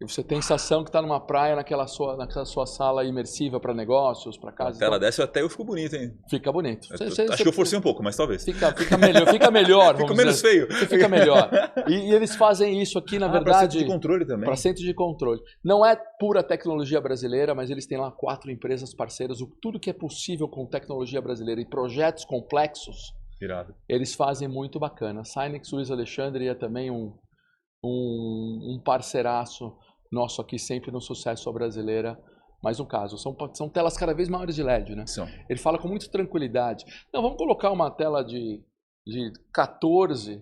E você tem a sensação que está numa praia naquela sua sala imersiva para negócios, para A casa. tela Então, dessa até eu fico bonito, hein? fica bonito. Acho que eu forcei um pouco, mas talvez. Fica melhor, fica melhor. Fica Vamos menos dizer. feio. Você fica melhor. E eles fazem isso aqui, na Para verdade, centro de controle também. para centro de controle. Não é pura tecnologia brasileira, mas eles têm lá 4 empresas parceiras. Tudo que é possível com tecnologia brasileira e projetos complexos, Irado. eles fazem muito bacana. Sinex Luiz Alexandre é também um parceiraço nosso aqui, sempre no Sucesso Brasileira. Mais um caso. São telas cada vez maiores de LED, né? São. Ele fala com muita tranquilidade. Não, vamos colocar uma tela de 14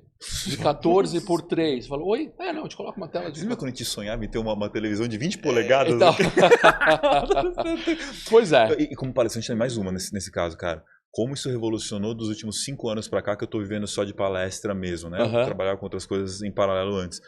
por 3. Falou, oi? Não, a gente coloca uma tela Você de... lembra quando a gente sonhava em ter uma televisão de 20 polegadas? Então... Pois é. E como palestrante tem mais uma nesse caso, cara. Como isso revolucionou dos últimos 5 anos pra cá, que eu tô vivendo só de palestra mesmo, né? Eu trabalhava com outras coisas em paralelo antes.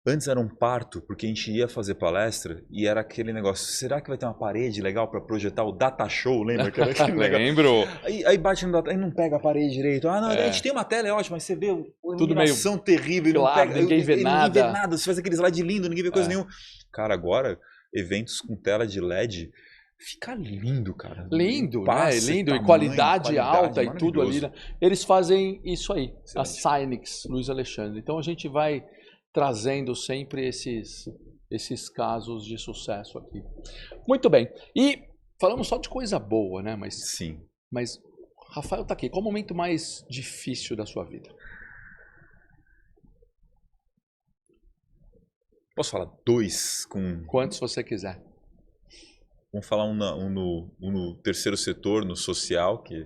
Antes era um parto, porque a gente ia fazer palestra e era aquele negócio, será que vai ter uma parede legal para projetar o data show, lembra? Que era aquele Lembro. Aí bate no data, aí não pega a parede direito. Ah, não, a gente tem uma tela, é ótimo, mas você vê a iluminação terrível, claro, não pega, ninguém vê nada. Ninguém vê nada, você faz aquele slide lindo, ninguém vê coisa nenhuma. Cara, agora, eventos com tela de LED, fica lindo, cara. Lindo, Passe, né? Lindo, tamanho, e qualidade alta e tudo ali, né? Eles fazem isso aí, a Sinex, Luiz Alexandre. Então a gente vai trazendo sempre esses casos de sucesso aqui. Muito bem. E falamos só de coisa boa, né? Sim. Mas Rafael tá aqui. Qual o momento mais difícil da sua vida? Posso falar 2 com... Quantos você quiser. Vamos falar um no terceiro setor, no social, que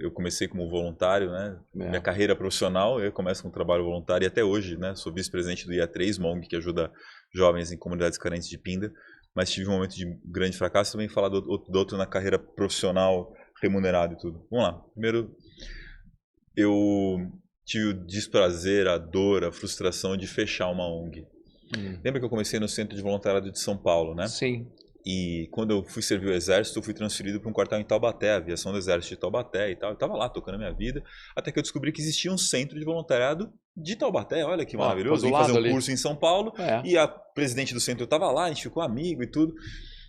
eu comecei como voluntário, né? Minha carreira profissional, eu começo com trabalho voluntário e até hoje, né? Sou vice-presidente do IA3, uma ONG que ajuda jovens em comunidades carentes de Pinda, mas tive um momento de grande fracasso. Também falar do outro na carreira profissional, remunerado e tudo. Vamos lá. Primeiro, eu tive o desprazer, a dor, a frustração de fechar uma ONG. Lembra que eu comecei no Centro de Voluntariado de São Paulo, né? Sim. E quando eu fui servir o exército, eu fui transferido para um quartel em Taubaté, a aviação do exército de Taubaté e tal. Eu estava lá tocando a minha vida, até que eu descobri que existia um centro de voluntariado de Taubaté. Olha que maravilhoso. Eu vim fazer um curso em São Paulo e a presidente do centro estava lá, a gente ficou amigo e tudo.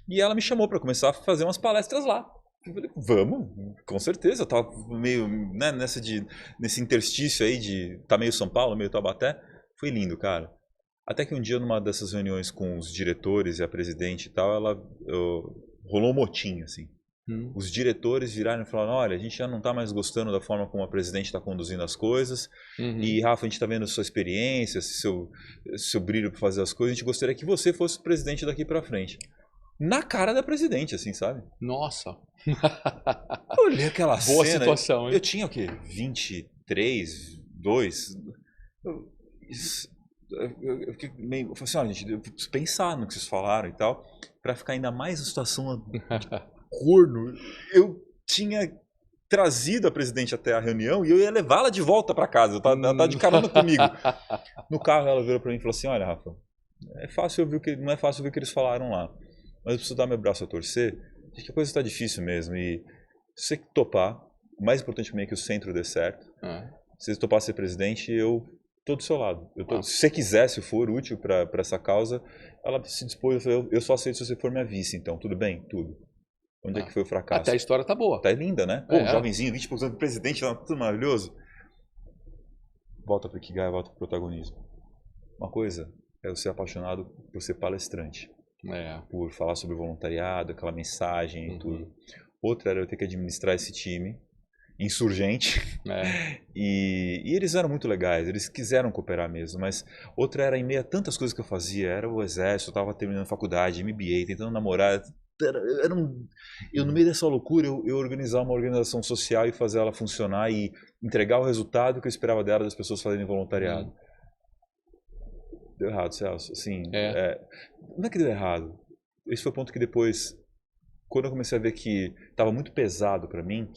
E ela me chamou para começar a fazer umas palestras lá. Eu falei, vamos, com certeza. Eu estava meio, né, nesse interstício aí de tá meio São Paulo, meio Taubaté. Foi lindo, cara. Até que um dia, numa dessas reuniões com os diretores e a presidente e tal, rolou um motim, assim. Os diretores viraram e falaram, olha, a gente já não está mais gostando da forma como a presidente está conduzindo as coisas. E, Rafa, a gente está vendo a sua experiência, seu brilho para fazer as coisas. A gente gostaria que você fosse o presidente daqui para frente. Na cara da presidente, assim, sabe? Nossa! Eu olhei aquela Boa cena. Situação, hein? Eu tinha o quê? 23, 2... Eu fiquei meio... Eu falei assim, olha, gente, eu preciso pensar no que vocês falaram e tal, pra ficar ainda mais na situação de corno. Eu tinha trazido a presidente até a reunião e eu ia levá-la de volta pra casa. Ela tá de carona comigo. No carro ela virou pra mim e falou assim, olha, Rafa, não é fácil ouvir o que eles falaram lá, mas eu preciso dar meu braço a torcer, acho que a coisa está difícil mesmo e se você topar, o mais importante para mim é que o centro dê certo. Se você topar ser presidente, eu tô do seu lado. Se você quiser, se for útil para essa causa, ela se dispôs, eu só aceito se você for minha vice, então, tudo bem? Tudo. Onde é que foi o fracasso? Até a história tá boa. Tá linda, né? Pô, jovenzinho, 20% do presidente, tudo maravilhoso. Volta pro Ikigai, volta pro protagonismo. Uma coisa é eu ser apaixonado por ser palestrante. Por falar sobre voluntariado, aquela mensagem e tudo. Outra era eu ter que administrar esse time insurgente. E eles eram muito legais, eles quiseram cooperar mesmo, mas outra era em meio a tantas coisas que eu fazia, era o exército, eu estava terminando faculdade, MBA, tentando namorar, eu no meio dessa loucura, eu organizar uma organização social e fazer ela funcionar e entregar o resultado que eu esperava dela, das pessoas fazerem voluntariado. Deu errado, Celso, assim, não é que deu errado, esse foi o ponto que depois, quando eu comecei a ver que estava muito pesado para mim,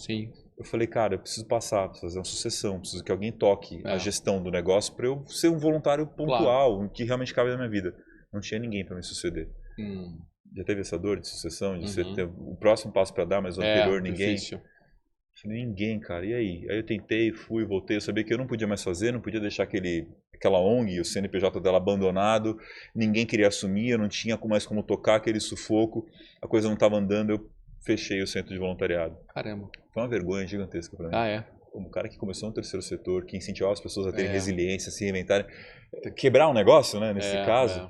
eu falei, cara, eu preciso fazer uma sucessão, preciso que alguém toque a gestão do negócio para eu ser um voluntário pontual, que realmente cabe na minha vida. Não tinha ninguém para me suceder. Já teve essa dor de sucessão, de você ter o próximo passo para dar, mas o anterior ninguém? Difícil. Falei, ninguém, cara, e aí? Aí eu tentei, fui, voltei, eu sabia que eu não podia mais fazer, não podia deixar aquela ONG, o CNPJ dela abandonado, ninguém queria assumir, eu não tinha mais como tocar aquele sufoco, a coisa não estava andando, eu fechei o centro de voluntariado. Caramba. Foi uma vergonha gigantesca para mim. Ah, é? Como cara que começou no terceiro setor, que incentivava as pessoas a terem resiliência, a se reinventarem, quebrar um negócio, né, nesse caso.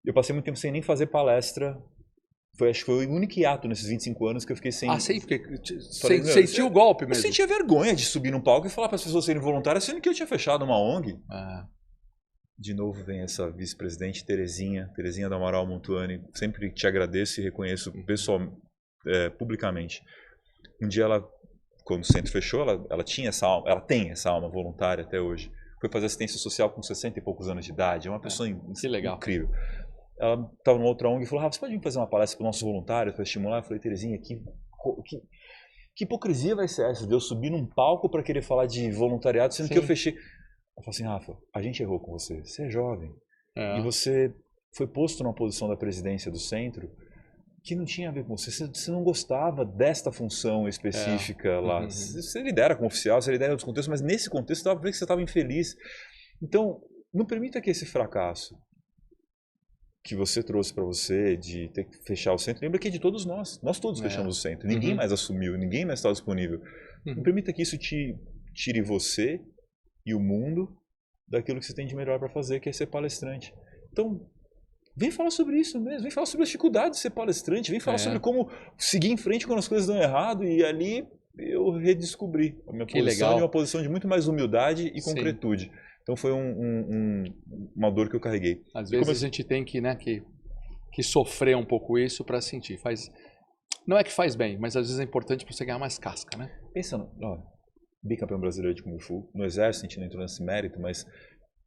Eu passei muito tempo sem nem fazer palestra. Acho que foi o único hiato nesses 25 anos que eu fiquei sem... Ah, sim, porque sentiu o golpe mesmo. Eu sentia vergonha de subir num palco e falar para as pessoas serem voluntárias, sendo que eu tinha fechado uma ONG. De novo vem essa vice-presidente Terezinha do Amaral Montuani. Sempre te agradeço e reconheço publicamente. Um dia ela, quando o centro fechou, ela tinha essa alma, ela tem essa alma voluntária até hoje. Foi fazer assistência social com 60 e poucos anos de idade. É uma pessoa incrível. Ela estava numa outra ONG e falou, você pode vir fazer uma palestra para os nossos voluntários, para estimular? Eu falei, Terezinha, que hipocrisia vai ser essa de eu subir num palco para querer falar de voluntariado, sendo que eu fechei. Eu falei assim, Rafa, a gente errou com você. Você é jovem. E você foi posto numa posição da presidência do centro que não tinha a ver com você. Você não gostava desta função específica lá. Você lidera como oficial, você lidera em outros contextos, mas nesse contexto você estava vendo que você estava infeliz. Então, não permita que esse fracasso que você trouxe para você de ter que fechar o centro, lembra que é de todos nós. Nós todos fechamos o centro. Ninguém mais assumiu, ninguém mais está disponível. Não permita que isso tire você e o mundo daquilo que você tem de melhor para fazer, que é ser palestrante. Então, vem falar sobre isso mesmo, vem falar sobre as dificuldades de ser palestrante, vem falar sobre como seguir em frente quando as coisas dão errado, e ali eu redescobri a minha posição, de uma posição de muito mais humildade e concretude. Então foi uma dor que eu carreguei. Às vezes a gente tem que sofrer um pouco isso para sentir. Não é que faz bem, mas às vezes é importante para você ganhar mais casca, né? Pensando, bicampeão brasileiro de Kung Fu, no Exército a gente não entrou nesse mérito, mas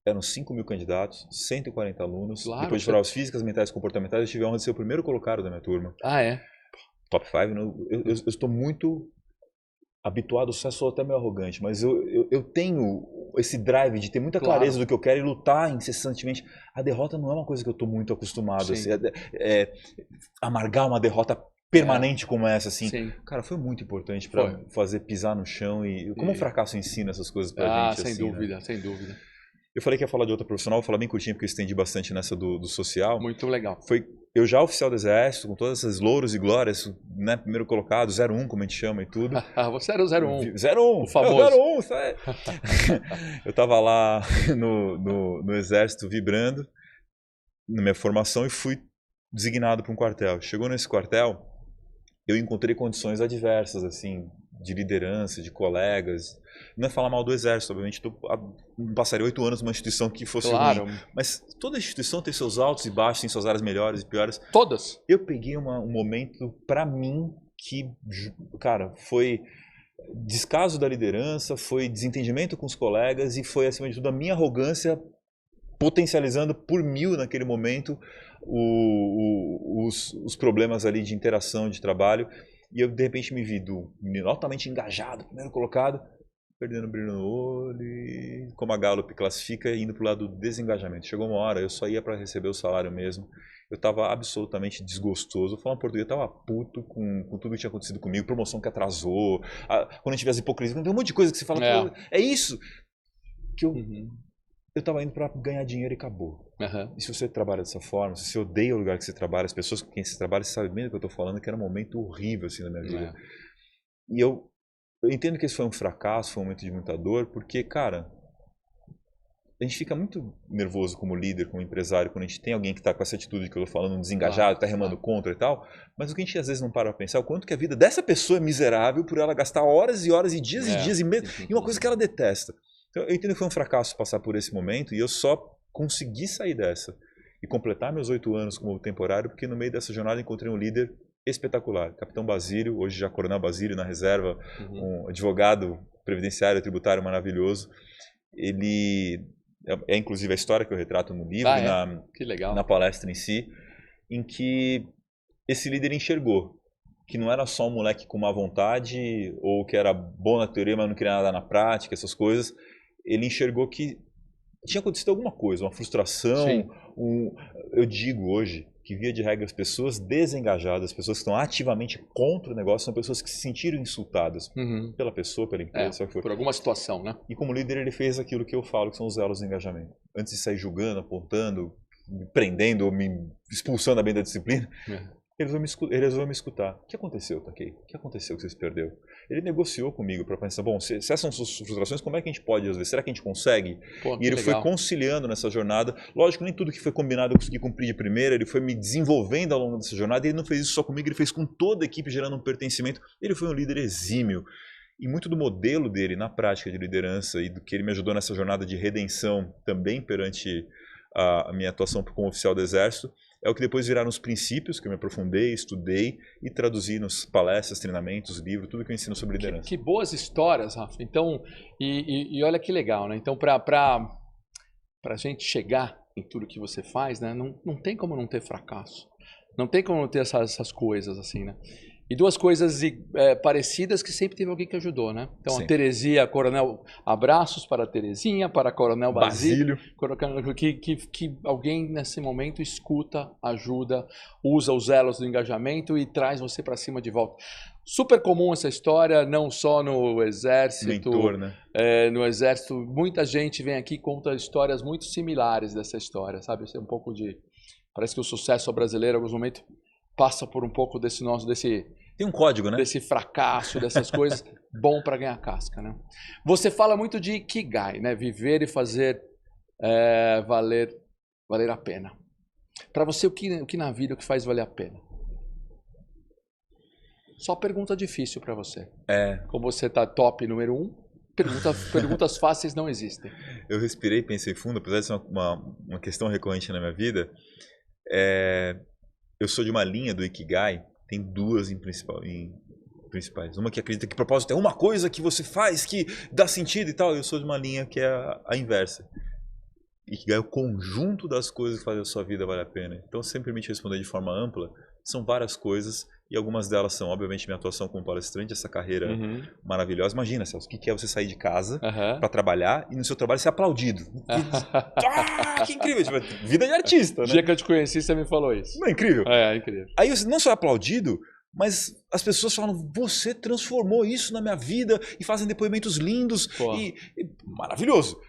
eram 5.000 candidatos, 140 alunos. Claro, depois de provas físicas, mentais e comportamentais, eu tive a honra de ser o primeiro colocado da minha turma. Ah, é? Top 5. Eu estou muito habituado, sou até meio arrogante, mas eu tenho esse drive de ter muita clareza do que eu quero e lutar incessantemente. A derrota não é uma coisa que eu estou muito acostumado. Assim, amargar uma derrota permanente como essa, assim. Sim. Cara, foi muito importante para fazer pisar no chão e como o fracasso ensina essas coisas pra gente. Sem assim, dúvida, né? Sem dúvida. Eu falei que ia falar de outra profissional, vou falar bem curtinho porque eu estendi bastante nessa do social. Muito legal. Foi eu já oficial do Exército, com todas essas louros e glórias, né, primeiro colocado, 01, como a gente chama e tudo. Você era o 01. 01, o famoso. 01, sabe? Eu tava lá no Exército vibrando, na minha formação, e fui designado para um quartel. Chegou nesse quartel, eu encontrei condições adversas, assim, de liderança, de colegas. Não é falar mal do Exército, obviamente, não passaria 8 anos numa instituição que fosse ruim. Mas toda instituição tem seus altos e baixos, tem suas áreas melhores e piores. Todas. Eu peguei um momento, pra mim, que, cara, foi descaso da liderança, foi desentendimento com os colegas e foi, acima de tudo, a minha arrogância potencializando por 1000 naquele momento os problemas ali de interação, de trabalho. E eu, de repente, me vi do menino altamente engajado, primeiro colocado, perdendo brilho no olho, e como a Gallup classifica, indo para o lado do desengajamento. Chegou uma hora, eu só ia para receber o salário mesmo. Eu estava absolutamente desgostoso. Falando português, eu estava puto com tudo que tinha acontecido comigo, promoção que atrasou, quando a gente vê as hipocrisias, tem um monte de coisa que você fala, é isso que eu estava indo para ganhar dinheiro e acabou. E se você trabalha dessa forma, se você odeia o lugar que você trabalha, as pessoas com quem você trabalha, você sabe bem do que eu estou falando, que era um momento horrível assim na minha vida. E eu entendo que esse foi um fracasso, foi um momento de muita dor, porque, cara, a gente fica muito nervoso como líder, como empresário, quando a gente tem alguém que está com essa atitude que eu estou falando, desengajado, está remando contra e tal, mas o que a gente às vezes não para pensar é o quanto que a vida dessa pessoa é miserável por ela gastar horas e horas e dias e dias e meses em uma coisa que ela detesta. Então, eu entendo que foi um fracasso passar por esse momento e eu só consegui sair dessa e completar meus 8 anos como temporário, porque no meio dessa jornada encontrei um líder espetacular, Capitão Basílio, hoje já Coronel Basílio na reserva, um advogado previdenciário tributário maravilhoso. Ele é inclusive a história que eu retrato no livro e na palestra em si, em que esse líder enxergou que não era só um moleque com má vontade ou que era bom na teoria, mas não queria nada na prática, essas coisas. Ele enxergou que tinha acontecido alguma coisa, uma frustração. Eu digo hoje que via de regra as pessoas desengajadas, as pessoas que estão ativamente contra o negócio, são pessoas que se sentiram insultadas pela pessoa, pela empresa, sabe o que foi? Por alguma situação, né? E como líder ele fez aquilo que eu falo, que são os elos de engajamento. Antes de sair julgando, apontando, me prendendo, ou me expulsando bem da disciplina, ele resolveu me escutar. O que aconteceu, Takei? O que aconteceu que você se perdeu? Ele negociou comigo para pensar, bom, se essas são suas frustrações, como é que a gente pode resolver? Será que a gente consegue? Pô, e ele legal. foi conciliando nessa jornada. Lógico, nem tudo que foi combinado eu consegui cumprir de primeira, ele foi me desenvolvendo ao longo dessa jornada, e ele não fez isso só comigo, ele fez com toda a equipe, gerando um pertencimento. Ele foi um líder exímio. E muito do modelo dele na prática de liderança e do que ele me ajudou nessa jornada de redenção também perante a minha atuação como oficial do Exército, é o que depois viraram os princípios que eu me aprofundei, estudei e traduzi nos palestras, treinamentos, livros, tudo que eu ensino sobre liderança. Que boas histórias, Rafa. Então, e olha que legal, né? Então, para a gente chegar em tudo que você faz, né? Não tem como não ter fracasso. Não tem como não ter essas coisas, assim, né? E duas coisas parecidas que sempre teve alguém que ajudou, né? Então, Sim. a Terezinha, a Coronel, abraços para a Terezinha, para a Coronel Basílio. Que alguém nesse momento escuta, ajuda, usa os elos do engajamento e traz você para cima de volta. Super comum essa história, não só no Exército. Mentor, né? No Exército, muita gente vem aqui e conta histórias muito similares dessa história, sabe? Isso é um pouco de... Parece que o sucesso brasileiro, em alguns momentos, passa por um pouco desse tem um código, né? Desse fracasso, dessas coisas, bom para ganhar casca, né? Você fala muito de Ikigai, né? Viver e fazer valer a pena. Para você, o que na vida o que faz valer a pena? Só pergunta difícil para você. Como você tá top número 1, perguntas fáceis não existem. Eu respirei, pensei fundo, apesar de ser uma questão recorrente na minha vida. Eu sou de uma linha do Ikigai, tem duas principais. Uma que acredita que propósito é uma coisa que você faz que dá sentido e tal. Eu sou de uma linha que é a inversa. Ikigai é o conjunto das coisas que fazem a sua vida valer a pena. Então, se você me permite responder de forma ampla, são várias coisas e algumas delas são, obviamente, minha atuação como palestrante, essa carreira maravilhosa. Imagina, Celso, o que é você sair de casa para trabalhar e no seu trabalho ser aplaudido. Que incrível! Tipo, vida de artista, né? O dia que eu te conheci, você me falou isso. Não é incrível? É incrível. Aí você não só é aplaudido, mas as pessoas falam, você transformou isso na minha vida e fazem depoimentos lindos e maravilhoso.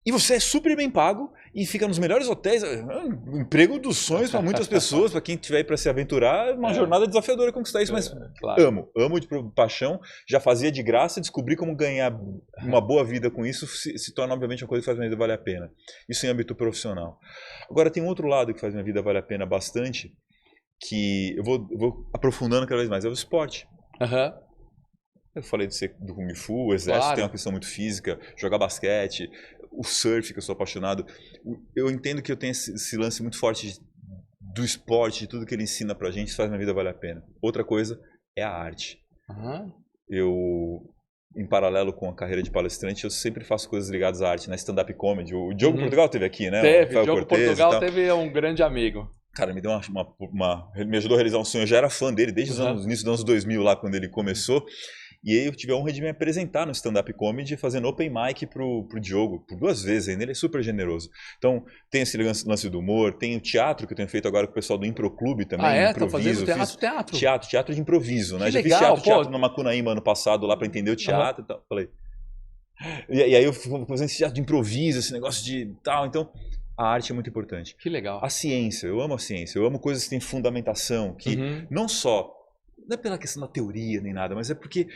E você é super bem pago e fica nos melhores hotéis. Um emprego dos sonhos para muitas pessoas, para quem tiver aí para se aventurar, é uma jornada desafiadora conquistar isso, mas claro. amo de paixão, já fazia de graça, descobri como ganhar uma boa vida com isso, se torna obviamente uma coisa que faz minha vida valer a pena. Isso em âmbito profissional. Agora tem um outro lado que faz minha vida valer a pena bastante, que eu vou aprofundando cada vez mais, é o esporte. Eu falei do Kung Fu, o Exército tem uma questão muito física, jogar basquete, o surf, que eu sou apaixonado. Eu entendo que eu tenho esse lance muito forte do esporte, de tudo que ele ensina pra gente, isso faz minha vida valer a pena. Outra coisa é a arte. Eu, em paralelo com a carreira de palestrante, eu sempre faço coisas ligadas à arte, na stand-up comedy. O Diogo Portugal teve aqui, né? O Diogo Portugal teve um grande amigo. Cara, me deu me ajudou a realizar um sonho. Eu já era fã dele desde o início dos anos 2000, lá quando ele começou. E aí eu tive a honra de me apresentar no stand-up comedy, fazendo open mic pro Diogo, por 2 vezes ainda, ele é super generoso. Então, tem esse lance do humor, tem o teatro que eu tenho feito agora com o pessoal do Impro Clube também, improviso. Tá fazendo teatro de improviso, né? Que Já legal, fiz teatro na Macunaíma ano passado, lá para entender o teatro e tal. Falei. E aí eu fui fazendo esse teatro de improviso, esse negócio de tal, então... A arte é muito importante. Que legal. A ciência, eu amo a ciência, eu amo coisas que têm fundamentação, que não é pela questão da teoria nem nada, mas é porque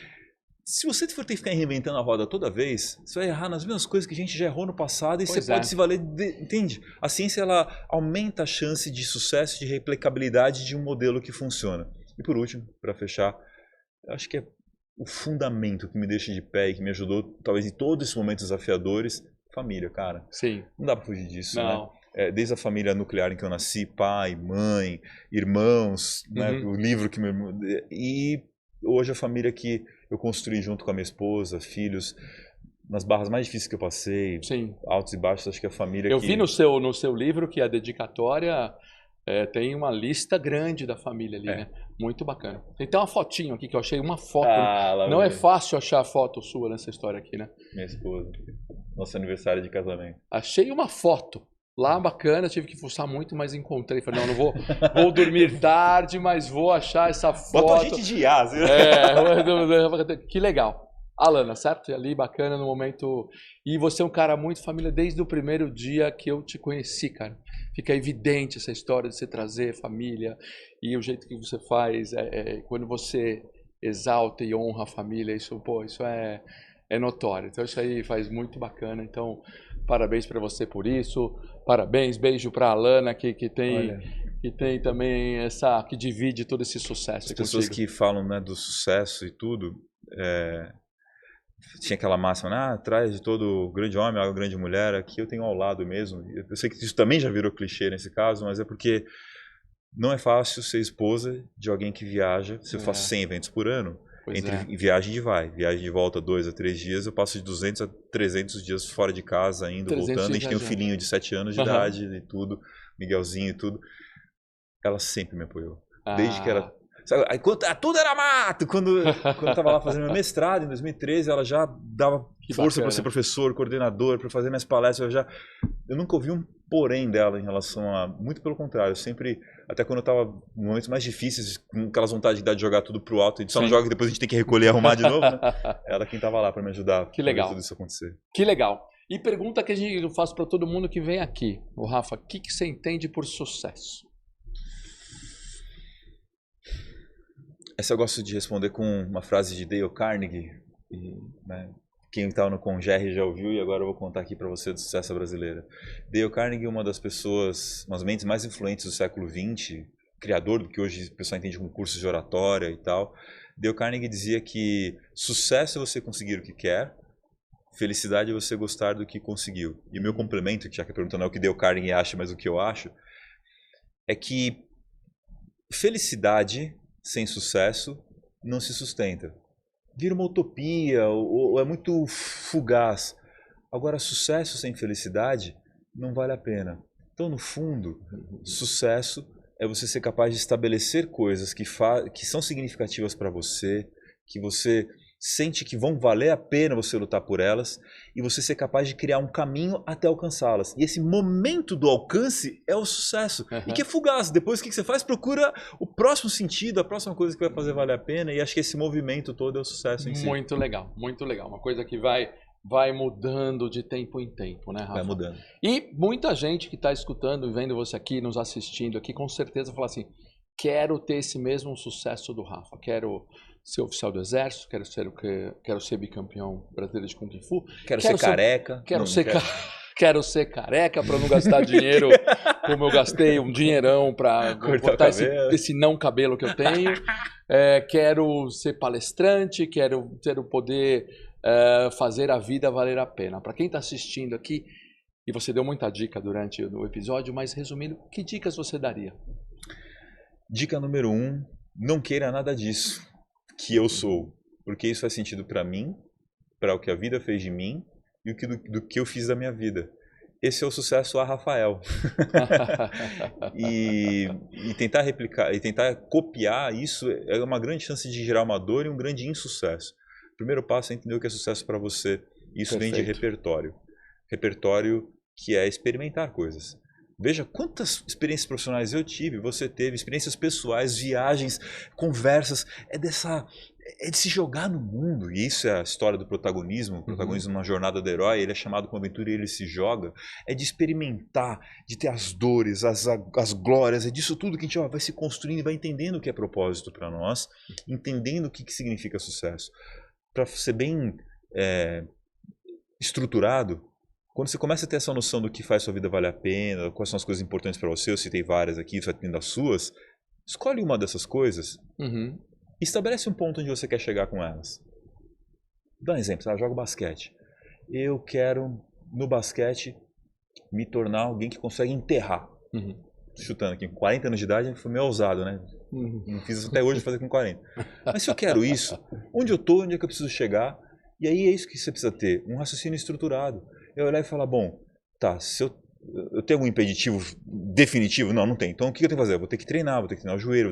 se você for ter que ficar reinventando a roda toda vez, você vai errar nas mesmas coisas que a gente já errou no passado e você pode se valer, entende? A ciência, ela aumenta a chance de sucesso, de replicabilidade de um modelo que funciona. E por último, para fechar, eu acho que é o fundamento que me deixa de pé e que me ajudou, talvez em todos esses momentos desafiadores, família, cara. Sim. Não dá pra fugir disso, não. Né? Desde a família nuclear em que eu nasci, pai, mãe, irmãos, né? O livro que e hoje a família que eu construí junto com a minha esposa, filhos, nas barras mais difíceis que eu passei, altos e baixos, acho que a família eu vi no seu livro que a dedicatória tem uma lista grande da família ali, né? Muito bacana. Tem até uma fotinho aqui que eu achei, uma foto. Não é fácil achar foto sua nessa história aqui, né? Minha esposa. Nosso aniversário de casamento. Achei uma foto. Lá bacana, tive que fuçar muito, mas encontrei. Falei, não vou dormir tarde, mas vou achar essa foto. Bota a gente de IA, viu? Que legal. Alana, certo? E ali bacana no momento. E você é um cara muito família desde o primeiro dia que eu te conheci, cara. Fica evidente essa história de você trazer família e o jeito que você faz. Quando você exalta e honra a família, isso é notório. Então isso aí faz muito bacana. Então, parabéns para você por isso. Parabéns, beijo para a Alana que tem também que divide todo esse sucesso. As pessoas que falam, né, do sucesso e tudo, tinha aquela máxima, né, atrás de todo grande homem há uma grande mulher. Aqui eu tenho ao lado mesmo. Eu sei que isso também já virou clichê nesse caso, mas é porque não é fácil ser esposa de alguém que viaja. Se eu faço 100 eventos por ano, viagem de volta 2 a 3 dias, eu passo de 200 a 300 dias fora de casa, indo, voltando. A gente tem um filhinho de 7 anos de idade e tudo, Miguelzinho e tudo. Ela sempre me apoiou. Desde que era... Sabe, tudo era mato! Quando eu estava lá fazendo meu mestrado, em 2013, ela já dava força para ser professor, coordenador, para fazer minhas palestras. Eu nunca ouvi um porém dela em relação a... Muito pelo contrário, eu sempre... Até quando eu estava em momentos mais difíceis, com aquelas vontades de jogar tudo pro alto, a gente só não joga e depois a gente tem que recolher e arrumar de novo, né? Ela quem estava lá para me ajudar. Que legal. Tudo isso acontecer. Que legal. E pergunta que eu faço para todo mundo que vem aqui. O Rafa, o que você entende por sucesso? Essa eu gosto de responder com uma frase de Dale Carnegie. Né? Quem estava no Congerre já ouviu e agora eu vou contar aqui para você do sucesso brasileiro. Dale Carnegie é uma das pessoas, umas mentes mais influentes do século XX, criador do que hoje o pessoal entende como cursos de oratória e tal. Dale Carnegie dizia que sucesso é você conseguir o que quer, felicidade é você gostar do que conseguiu. E o meu complemento, que já que a pergunta não é o que Dale Carnegie acha, mas o que eu acho, é que felicidade sem sucesso não se sustenta. Vira uma utopia ou é muito fugaz. Agora, sucesso sem felicidade não vale a pena. Então, no fundo, sucesso é você ser capaz de estabelecer coisas que são significativas para você, que você sente que vão valer a pena você lutar por elas, e você ser capaz de criar um caminho até alcançá-las. E esse momento do alcance é o sucesso. E que é fugaz. Depois o que você faz? Procura o próximo sentido, a próxima coisa que vai fazer valer a pena, e acho que esse movimento todo é o sucesso em si. Muito legal, muito legal. Uma coisa que vai mudando de tempo em tempo, né, Rafa? Vai mudando. E muita gente que está escutando e vendo você aqui, nos assistindo aqui, com certeza fala assim, quero ter esse mesmo sucesso do Rafa, quero ser oficial do exército, quero ser bicampeão brasileiro de Kung Fu. Quero ser careca. Quero ser careca para não gastar dinheiro como eu gastei um dinheirão para cortar esse não cabelo que eu tenho. Quero ser palestrante, quero ter o poder fazer a vida valer a pena. Para quem está assistindo aqui, e você deu muita dica durante o episódio, mas resumindo, que dicas você daria? Dica número 1, não queira nada disso que eu sou, porque isso faz sentido para mim, para o que a vida fez de mim e do que eu fiz da minha vida. Esse é o sucesso a Rafael. e tentar replicar, e tentar copiar isso é uma grande chance de gerar uma dor e um grande insucesso. O primeiro passo é entender o que é sucesso para você. Isso vem de repertório. Repertório que é experimentar coisas. Veja quantas experiências profissionais eu tive, você teve, experiências pessoais, viagens, conversas. É de se jogar no mundo. E isso é a história do protagonismo. O protagonismo numa jornada do herói, ele é chamado como aventura e ele se joga. É de experimentar, de ter as dores, as glórias. É disso tudo que a gente vai se construindo e vai entendendo o que é propósito para nós, entendendo o que significa sucesso. Para ser bem estruturado, quando você começa a ter essa noção do que faz sua vida valer a pena, quais são as coisas importantes para você, eu citei várias aqui, você vai tendo as suas, escolhe uma dessas coisas e estabelece um ponto onde você quer chegar com elas. Dá um exemplo, eu jogo basquete. Eu quero, no basquete, me tornar alguém que consegue enterrar. Chutando aqui, com 40 anos de idade, foi meio ousado, né? Não fiz isso até hoje, vou fazer com 40. Mas se eu quero isso, onde eu estou, onde é que eu preciso chegar? E aí é isso que você precisa ter, um raciocínio estruturado. Eu olhar e falar, bom, tá, se eu eu tenho algum impeditivo definitivo? Não, não tem. Então o que eu tenho que fazer? Eu vou ter que treinar o joelho,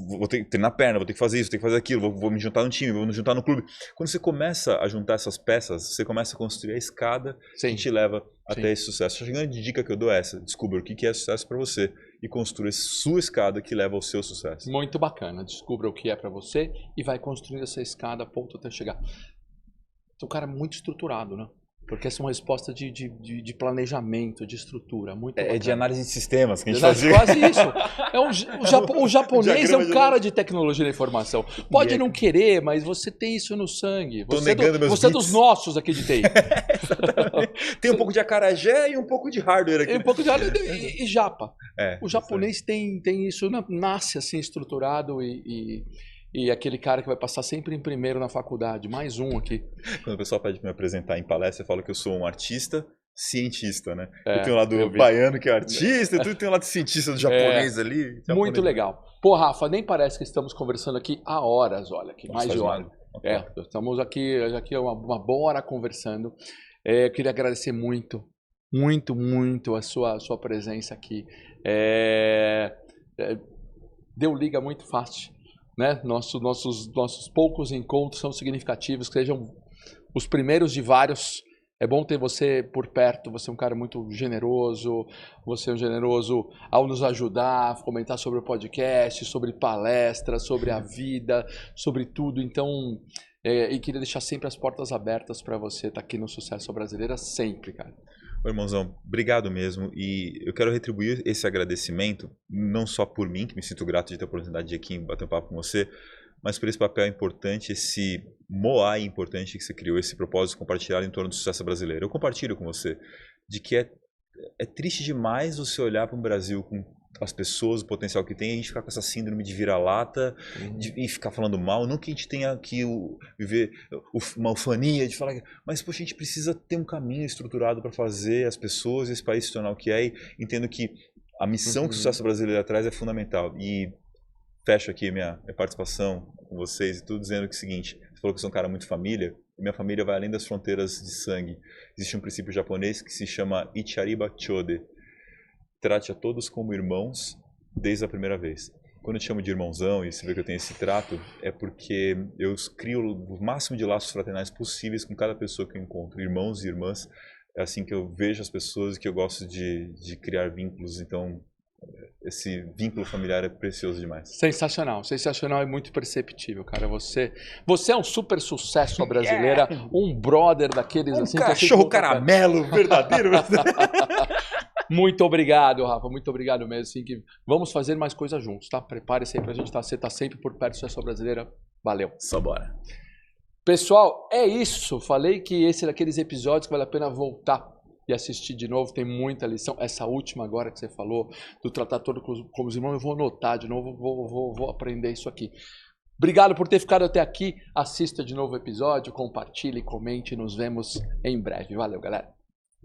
vou ter que treinar a perna, vou ter que fazer isso, vou ter que fazer aquilo, vou me juntar no time, vou me juntar no clube. Quando você começa a juntar essas peças, você começa a construir a escada que te leva até esse sucesso. A grande dica que eu dou é essa: descubra o que é sucesso para você e construa a sua escada que leva ao seu sucesso. Muito bacana. Descubra o que é para você e vai construindo essa escada a ponto até chegar. Então, o cara é muito estruturado, né? Porque essa é uma resposta de planejamento, de estrutura. Muito bacana. De análise de sistemas que a gente fazia. Quase isso. O japonês é um cara de tecnologia da informação. Pode não querer, mas você tem isso no sangue. Você é dos nossos aqui de TI. Tem um pouco de acarajé e um pouco de hardware aqui. Um pouco de hardware e japa. O japonês tem isso, nasce assim estruturado e aquele cara que vai passar sempre em primeiro na faculdade. Mais um aqui. Quando o pessoal pede para me apresentar em palestra, eu falo que eu sou um artista cientista, né? Eu tenho o lado baiano que é artista, e tu tem o lado cientista do japonês ali. Muito legal. Pô, Rafa, nem parece que estamos conversando aqui há horas, olha aqui, mais de hora. Estamos aqui uma boa hora conversando. Eu queria agradecer muito a sua presença aqui. Deu liga muito fácil. Né? Nossos poucos encontros são significativos, que sejam os primeiros de vários. É bom ter você por perto, você é um cara muito generoso, você é um generoso ao nos ajudar, a comentar sobre o podcast, sobre palestras, sobre a vida, sobre tudo. Então, e queria deixar sempre as portas abertas para você estar aqui no Sucesso Brasileira, sempre, cara. Ô, irmãozão, obrigado mesmo, e eu quero retribuir esse agradecimento, não só por mim, que me sinto grato de ter a oportunidade de aqui bater um papo com você, mas por esse papel importante, esse Moai importante que você criou, esse propósito compartilhado em torno do sucesso brasileiro. Eu compartilho com você de que é triste demais você olhar para um Brasil com as pessoas, o potencial que tem, e a gente ficar com essa síndrome de vira-lata e ficar falando mal. Não que a gente tenha que viver uma ufania de falar, mas poxa, a gente precisa ter um caminho estruturado para fazer as pessoas e esse país se tornar o que é, e entendo que a missão que o Sucesso Brasileiro traz é fundamental. E fecho aqui minha participação com vocês e tudo dizendo que é o seguinte: você falou que eu sou um cara muito família, e minha família vai além das fronteiras de sangue. Existe um princípio japonês que se chama Ichariba Chode. Trate a todos como irmãos desde a primeira vez. Quando eu te chamo de irmãozão e você vê que eu tenho esse trato, é porque eu crio o máximo de laços fraternais possíveis com cada pessoa que eu encontro. Irmãos e irmãs, é assim que eu vejo as pessoas e que eu gosto de criar vínculos. Então, esse vínculo familiar é precioso demais. Sensacional e muito perceptível, cara. Você é um super sucesso brasileira, um brother daqueles assim. Cachorro caramelo verdadeiro. Muito obrigado, Rafa. Muito obrigado mesmo. Assim, que vamos fazer mais coisas juntos, tá? Prepare-se aí pra gente estar. Você tá sempre por perto do Sucesso Brasileira. Valeu. Só bora. Pessoal, é isso. Falei que esse é daqueles episódios que vale a pena voltar e assistir de novo. Tem muita lição. Essa última agora que você falou, do tratar todo como os irmãos, eu vou anotar de novo, vou aprender isso aqui. Obrigado por ter ficado até aqui. Assista de novo o episódio, compartilhe, comente. Nos vemos em breve. Valeu, galera.